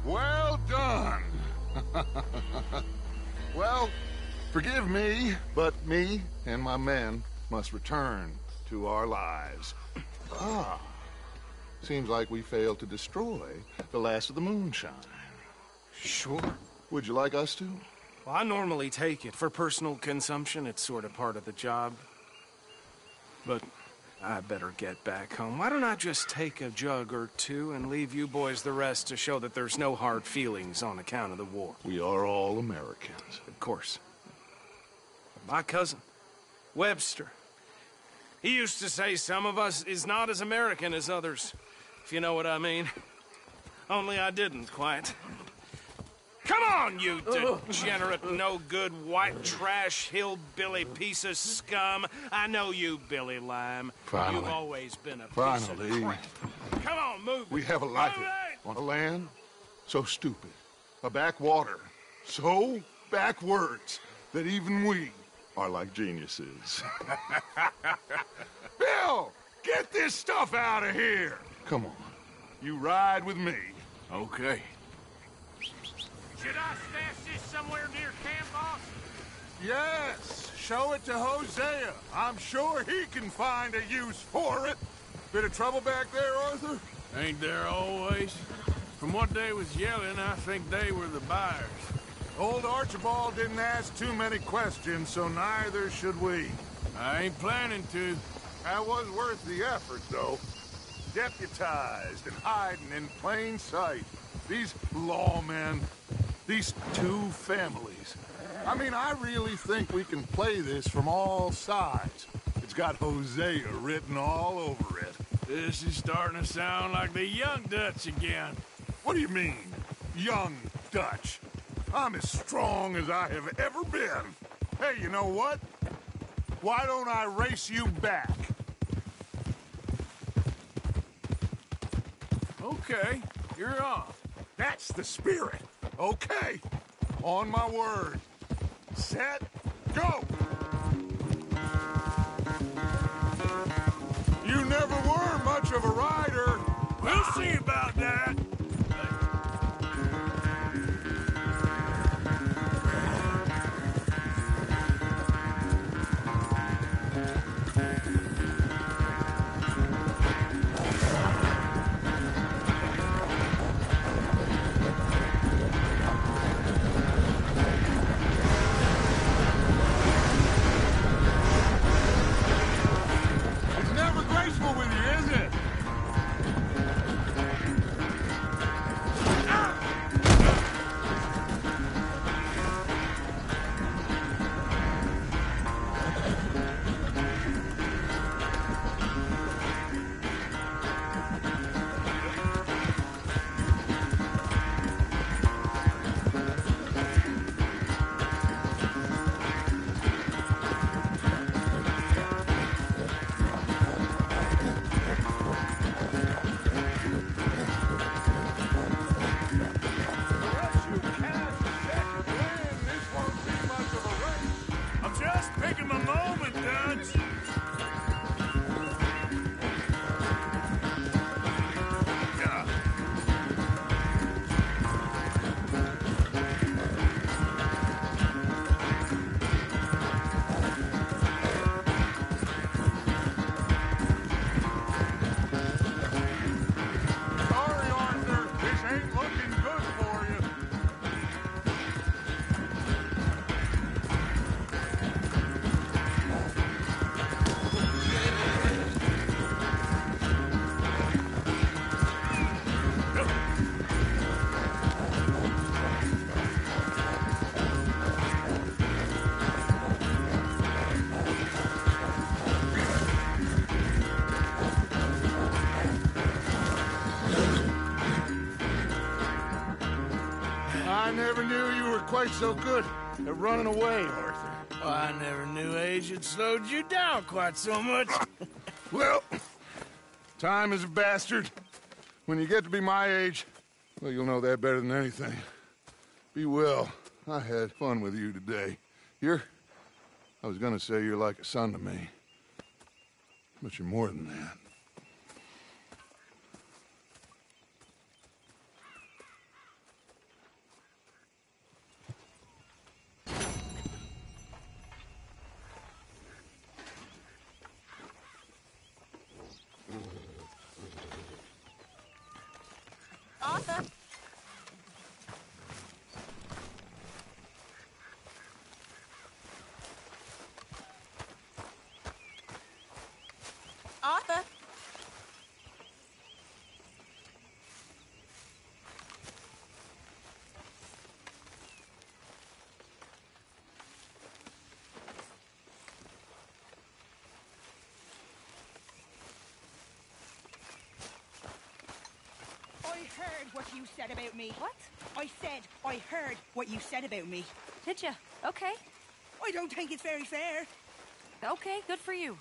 Well done. Well, forgive me, but me and my men must return to our lives. Ah, seems like we failed to destroy the last of the moonshine. Sure. Would you like us to? Well, I normally take it. For personal consumption, it's sort of part of the job. But I better get back home. Why don't I just take a jug or two and leave you boys the rest to show that there's no hard feelings on account of the war? We are all Americans. Of course. My cousin, Webster, he used to say some of us is not as American as others, if you know what I mean. Only I didn't quite. Come on, you degenerate, no-good, white trash, hillbilly piece of scum. I know you, Billy Lime. Finally. You've always been a piece of crap. Come on, move it. We have a life Move it. on a land so stupid, a backwater so backwards that even we are like geniuses. Bill, get this stuff out of here. Come on, you ride with me. Okay. Should I stash this somewhere near camp, boss? Yes, show it to Hosea. I'm sure he can find a use for it. Bit of trouble back there, Arthur? Ain't there always? From what they was yelling, I think they were the buyers. Old Archibald didn't ask too many questions, so neither should we. I ain't planning to. That was worth the effort, though. Deputized and hiding in plain sight. These lawmen, these two families. I mean, I really think we can play this from all sides. It's got Hosea written all over it. This is starting to sound like the young Dutch again. What do you mean, young Dutch? I'm as strong as I have ever been. Hey, you know what? Why don't I race you back? Okay, you're off. That's the spirit. Okay, on my word. Set, go! You never were much of a rider. We'll see about that. I never knew you were quite so good at running away, Arthur. Oh, I never knew age had slowed you down quite so much. Well, time is a bastard. When you get to be my age, well, you'll know that better than anything. Be well. I had fun with you today. I was gonna say you're like a son to me. But you're more than that. Arthur? Arthur? I heard what you said about me. What? I said I heard what you said about me. Did you? Okay. I don't think it's very fair. Okay, good for you.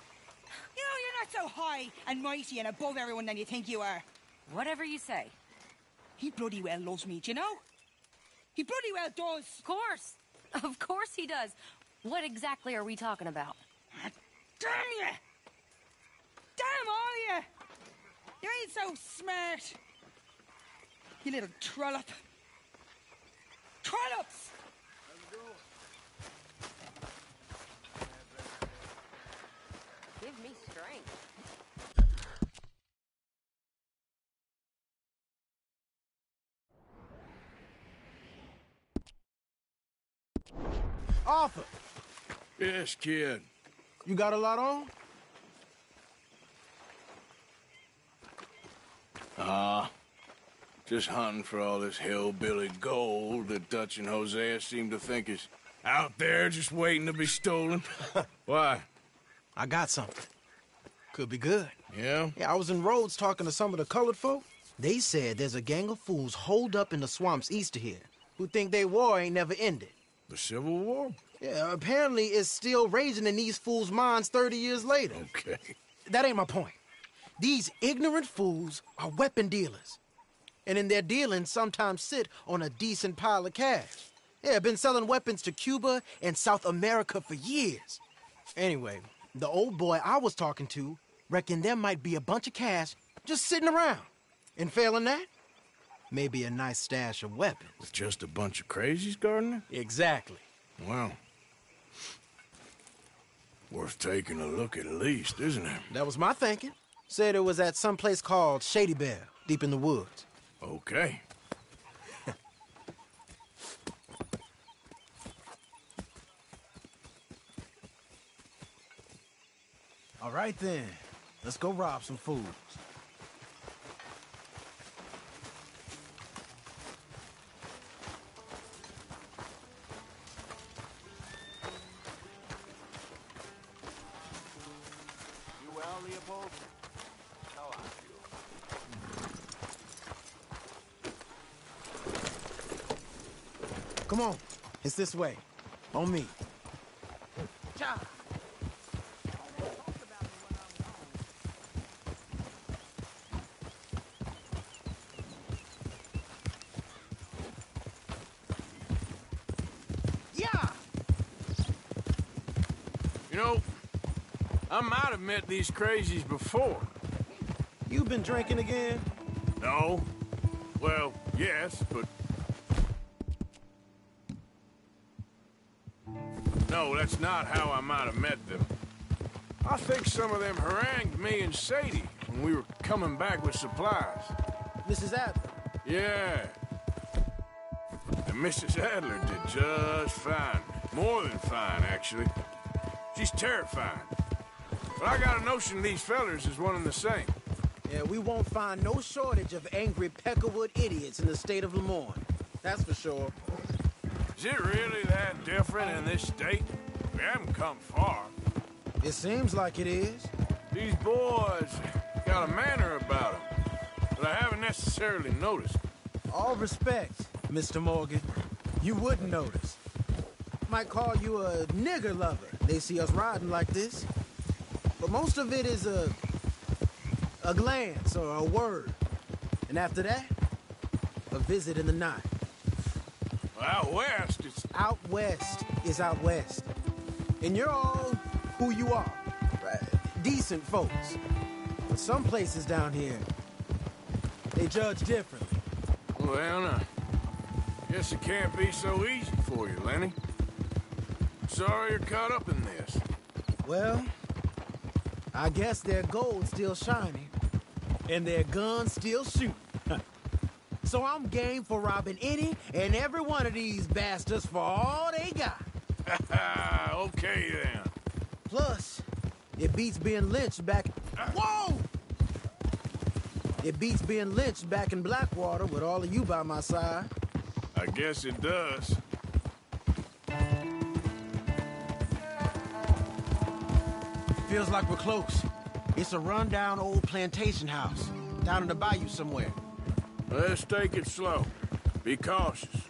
You know, you're not so high and mighty and above everyone than you think you are. Whatever you say. He bloody well loves me, do you know? He bloody well does. Of course. Of course he does. What exactly are we talking about? Ah, damn you! Damn all you! You ain't so smart. You little trollop. Trollops! Give me strength. Arthur! Yes, kid. You got a lot on? Just hunting for all this hillbilly gold that Dutch and Hosea seem to think is out there just waiting to be stolen. Why? I got something. Could be good. Yeah? Yeah, I was in Rhodes talking to some of the colored folk. They said there's a gang of fools holed up in the swamps east of here who think their war ain't never ended. The Civil War? Yeah, apparently it's still raging in these fools' minds 30 years later. Okay. That ain't my point. These ignorant fools are weapon dealers. And in their dealings sometimes sit on a decent pile of cash. Yeah, been selling weapons to Cuba and South America for years. Anyway, the old boy I was talking to reckoned there might be a bunch of cash just sitting around. And failing that, maybe a nice stash of weapons. With just a bunch of crazies, Gardner? Exactly. Well, worth taking a look at least, isn't it? That was my thinking. Said it was at some place called Shady Belle, deep in the woods. Okay. All right then, let's go rob some fools. You well, Leopold? How are you? Come on, it's this way. On me. Cha! Yeah! You know, I might have met these crazies before. You been drinking again? No. Well, yes, but... No, that's not how I might have met them. I think some of them harangued me and Sadie when we were coming back with supplies. Mrs. Adler? Yeah. And Mrs. Adler did just fine. More than fine, actually. She's terrifying. But I got a notion these fellers is one and the same. Yeah, we won't find no shortage of angry Peckerwood idiots in the state of Lemoyne. That's for sure. Is it really that different in this state? We haven't come far. It seems like it is. These boys got a manner about them that I haven't necessarily noticed. All respect. Mr. Morgan. You wouldn't notice. Might call you a nigger lover. They see us riding like this. But most of it is a glance or a word. And after that, a visit in the night. Out west, it's... Out west is out west. And you're all who you are. Right? Decent folks. But some places down here, they judge differently. Well, now, guess it can't be so easy for you, Lenny. Sorry you're caught up in this. Well, I guess their gold's still shining, and their guns still shoot. So I'm game for robbing any and every one of these bastards for all they got. Okay, then. Plus, it beats being lynched back... Whoa! It beats being lynched back in Blackwater with all of you by my side. I guess it does. Feels like we're close. It's a rundown old plantation house, down in the bayou somewhere. Let's take it slow. Be cautious.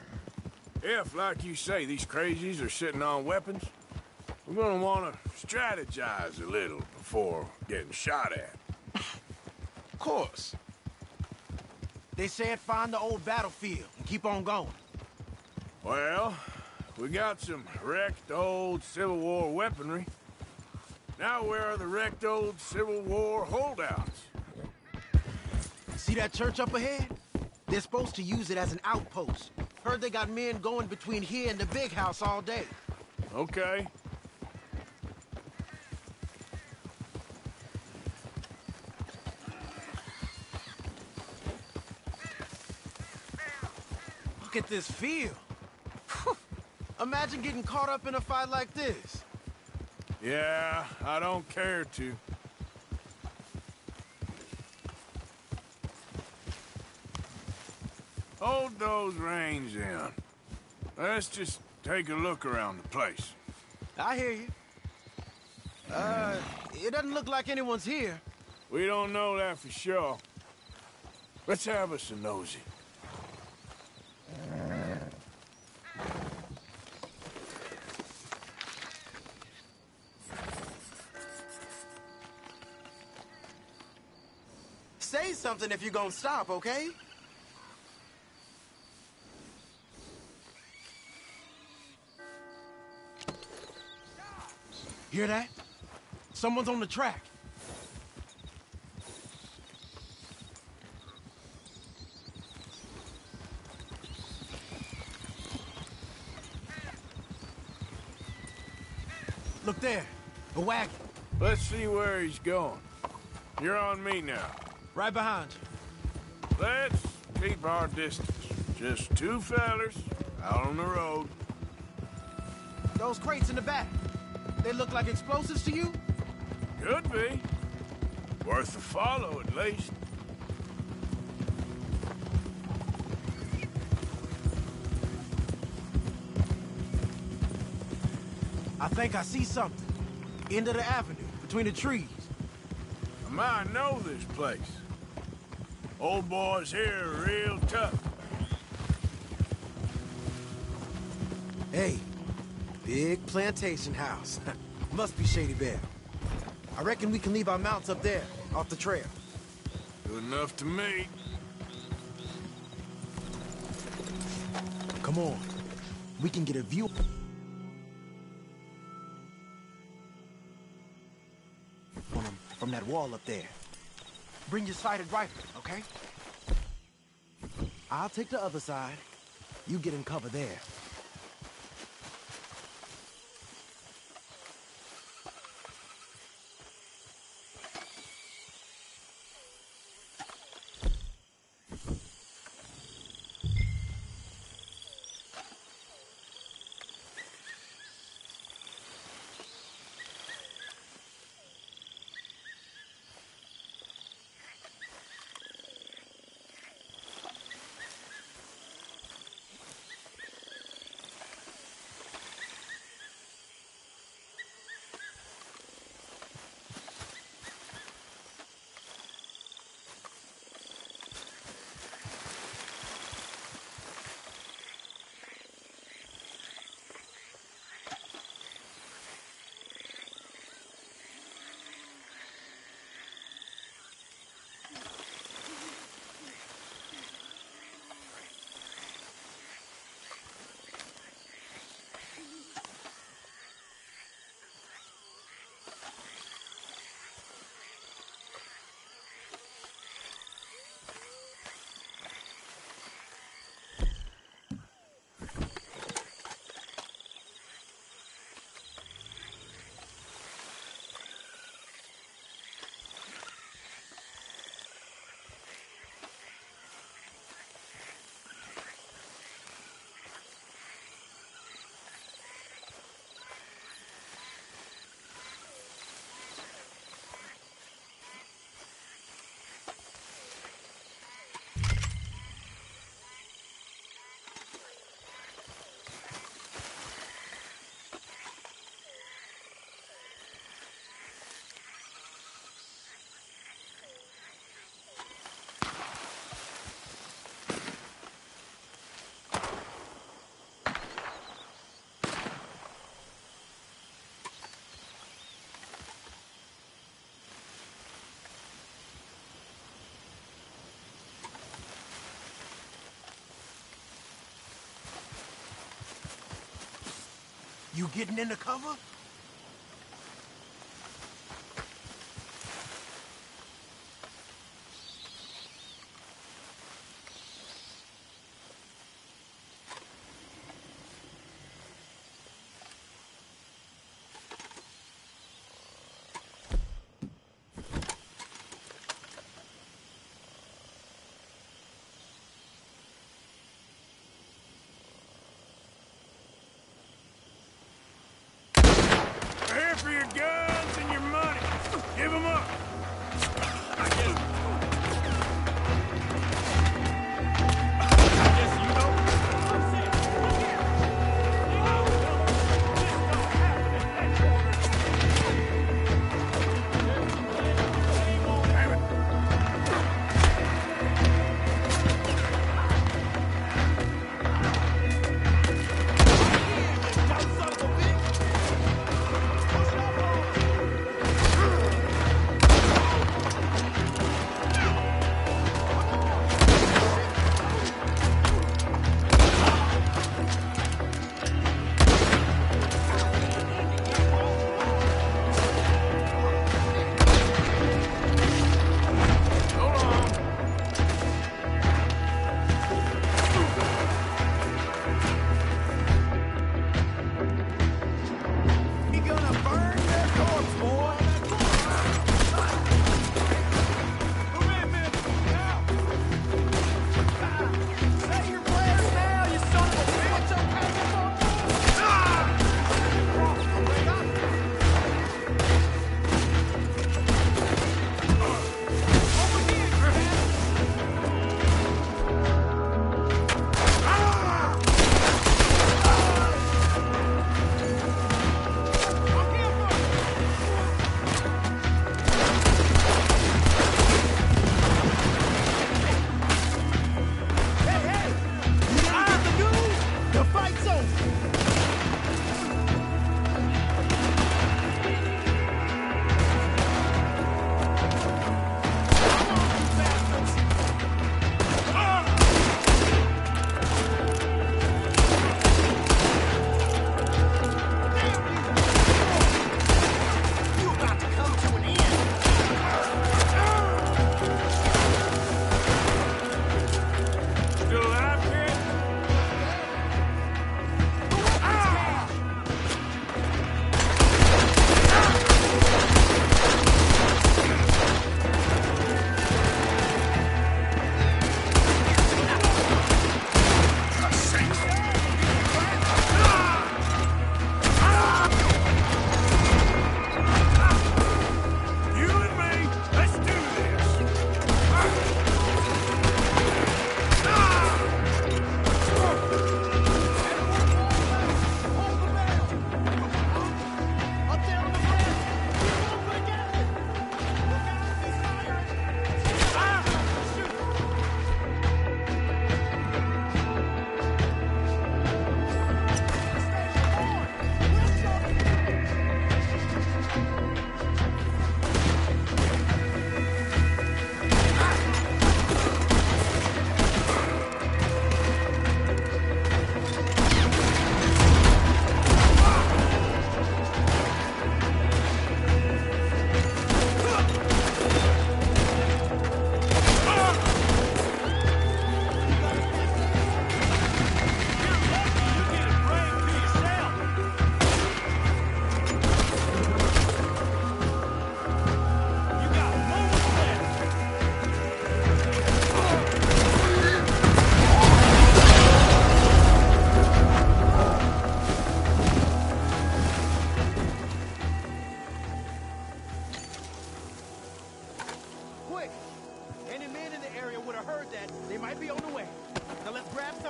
If, like you say, these crazies are sitting on weapons, we're gonna want to strategize a little before getting shot at. Of course. They said find the old battlefield and keep on going. Well, we got some wrecked old Civil War weaponry. Now where are the wrecked old Civil War holdouts? See that church up ahead? They're supposed to use it as an outpost. Heard they got men going between here and the big house all day. Okay. Look at this field. Imagine getting caught up in a fight like this. Yeah, I don't care to. Hold those reins in. Let's just take a look around the place. I hear you. It doesn't look like anyone's here. We don't know that for sure. Let's have us a nosy. Say something if you're gonna stop, okay? Hear that? Someone's on the track. Look there, a wagon. Let's see where he's going. You're on me now. Right behind you. Let's keep our distance. Just two fellers out on the road. Those crates in the back, they look like explosives to you? Could be. Worth a follow, at least. I think I see something. End of the avenue, between the trees. I might know this place. Old boys here are real tough. Hey, big plantation house. Must be Shady Bear. I reckon we can leave our mounts up there, off the trail. Good enough to me. Come on. We can get a view on them from that wall up there. Bring your sighted rifle, okay? I'll take the other side. You get in cover there. You getting into cover? We're here for your guns and your money. Give them up. I get it.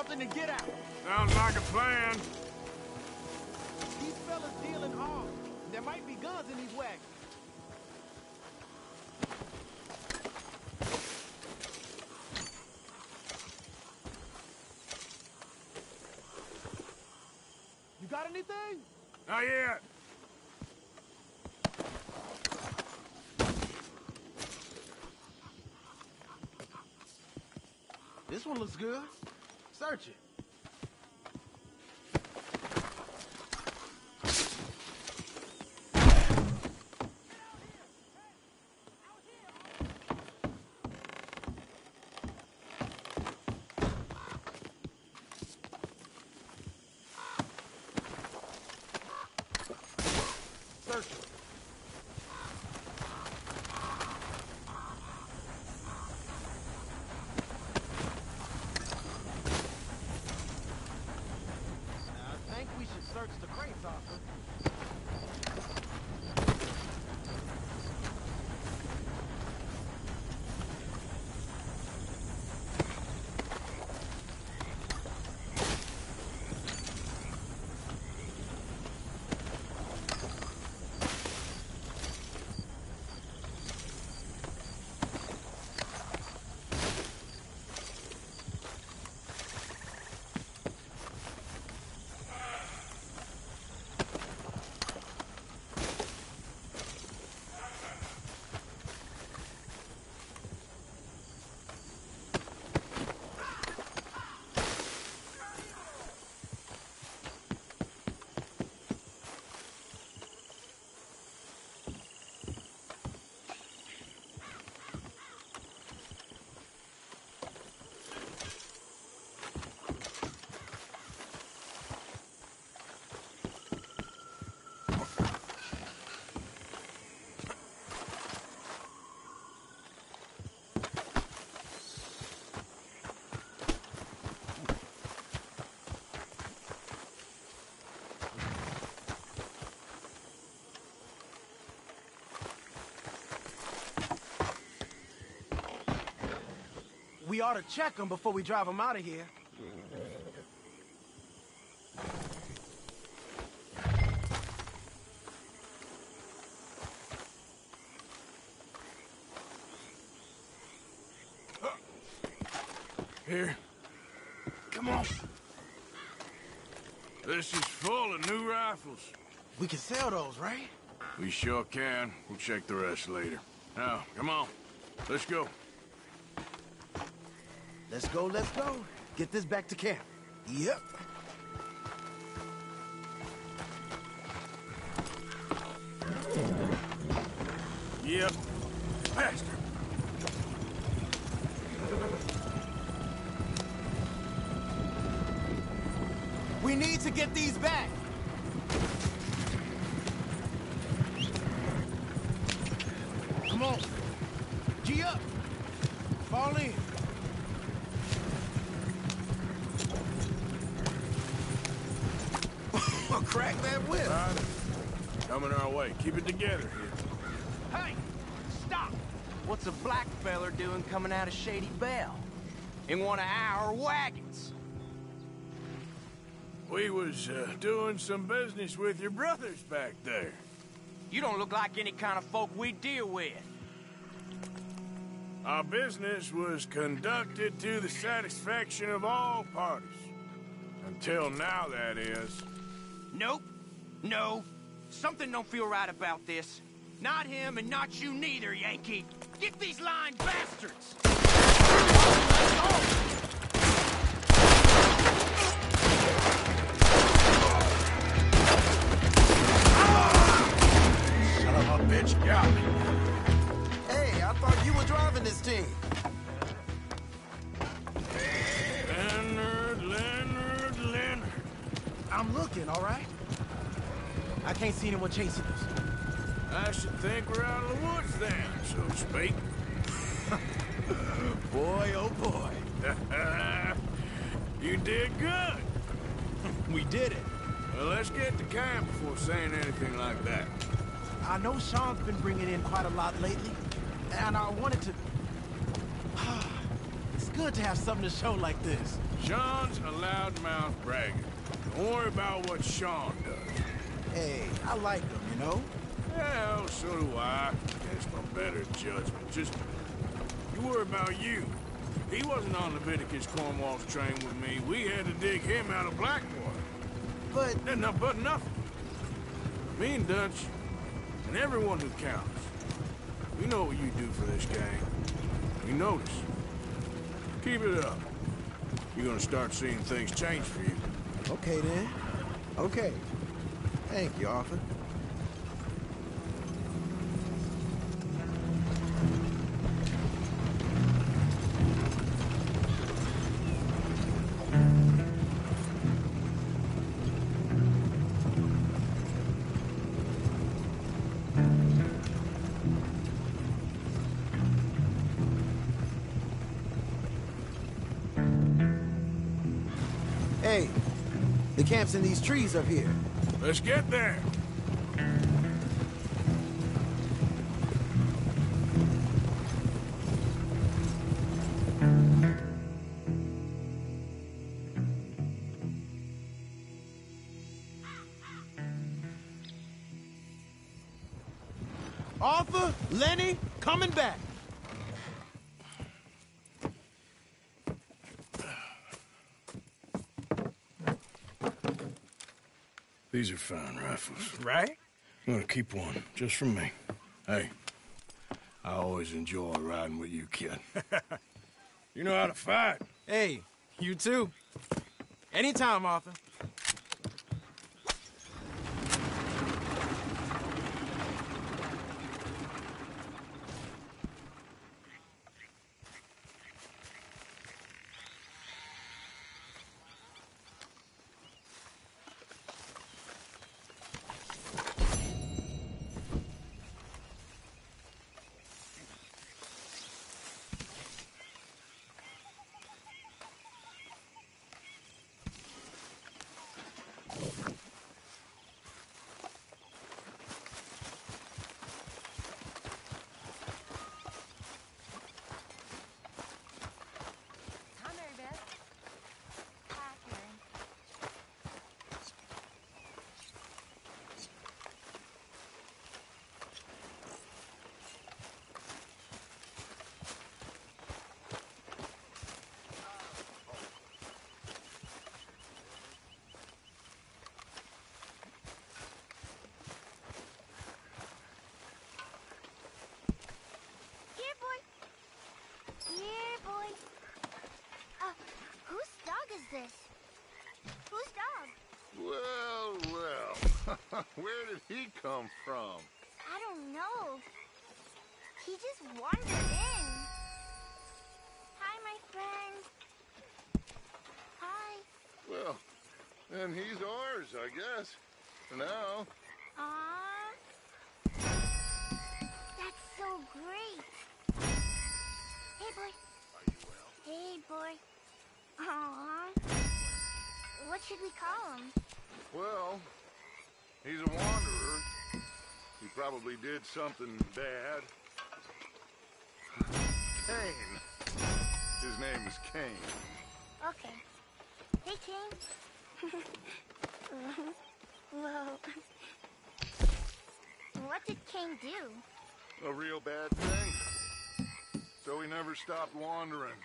something to get out. Sounds like a plan. These fellas dealing arms. There might be guns in these wagons. You got anything? Not yet. This one looks good. Search it. searching. I think we should search the crates, Arthur. We ought to check them before we drive them out of here. Here. Come on. This is full of new rifles. We can sell those, right? We sure can. We'll check the rest later. Now, come on. Let's go. Let's go, let's go. Get this back to camp. Yep. Yep. Faster. We need to get these back. Come on. G up. Fall in. Crack that whip. Right. Coming our way. Keep it together here. Hey! Stop! What's a black feller doing coming out of Shady Belle? In one of our wagons? We was doing some business with your brothers back there. You don't look like any kind of folk we deal with. Our business was conducted to the satisfaction of all parties. Until now, that is. Nope. No. Something don't feel right about this. Not him and not you neither, Yankee. Get these lying bastards! Son of a bitch, got me. Hey, I thought you were driving this team. Leonard. I'm looking, all right? I can't see anyone chasing us. I should think we're out of the woods then, so to speak. Boy, oh boy. You did good. We did it. Well, let's get to camp before saying anything like that. I know Sean's been bringing in quite a lot lately, and I wanted to... It's good to have something to show like this. Sean's a loudmouth bragger. Don't worry about what Sean does. Hey, I like him, you know? Well, so do I. Against my better judgment. Just, you worry about you. He wasn't on Leviticus Cornwall's train with me. We had to dig him out of Blackwater. But... But nothing. Me and Dutch, and everyone who counts, we know what you do for this gang. We notice. Keep it up. You're gonna start seeing things change for you. Okay, then. Okay. Thank you, Arthur. The camp's in these trees up here. Let's get there. Arthur, Lenny, coming back. These are fine rifles. Right? I'm gonna keep one, just for me. Hey, I always enjoy riding with you, kid. You know how to fight. Hey, you too. Anytime, Arthur. Hi, Mary Beth. Hi, Karen. Here, boy. Here, boy. Whose dog is this? Whose dog? Well, well. Where did he come from? I don't know. He just wandered in. Hi, my friend. Hi. Well, then he's ours, I guess. For now. Aww. That's so great. Hey, boy. Are you well? Hey, boy. Aww. What should we call him? Well, he's a wanderer. He probably did something bad. Kane. His name is Kane. Okay. Hey, King. Whoa. What did King do? A real bad thing. So he never stopped wandering.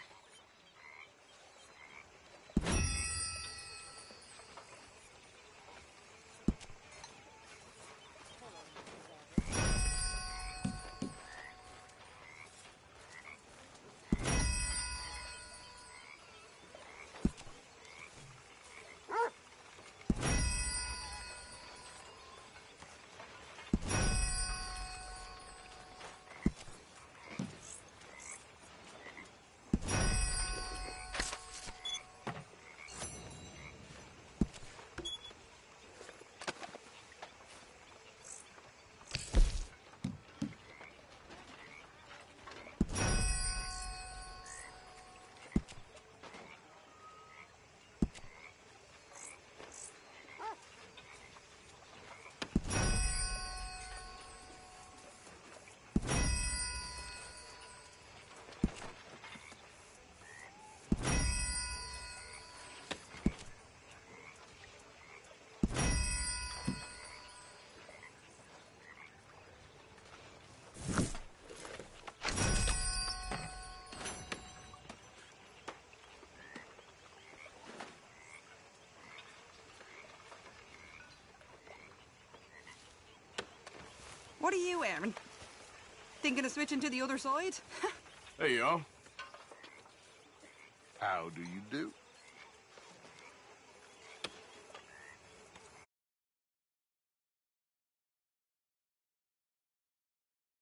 What are you wearing? Thinking of switching to the other side? Hey, y'all. How do you do?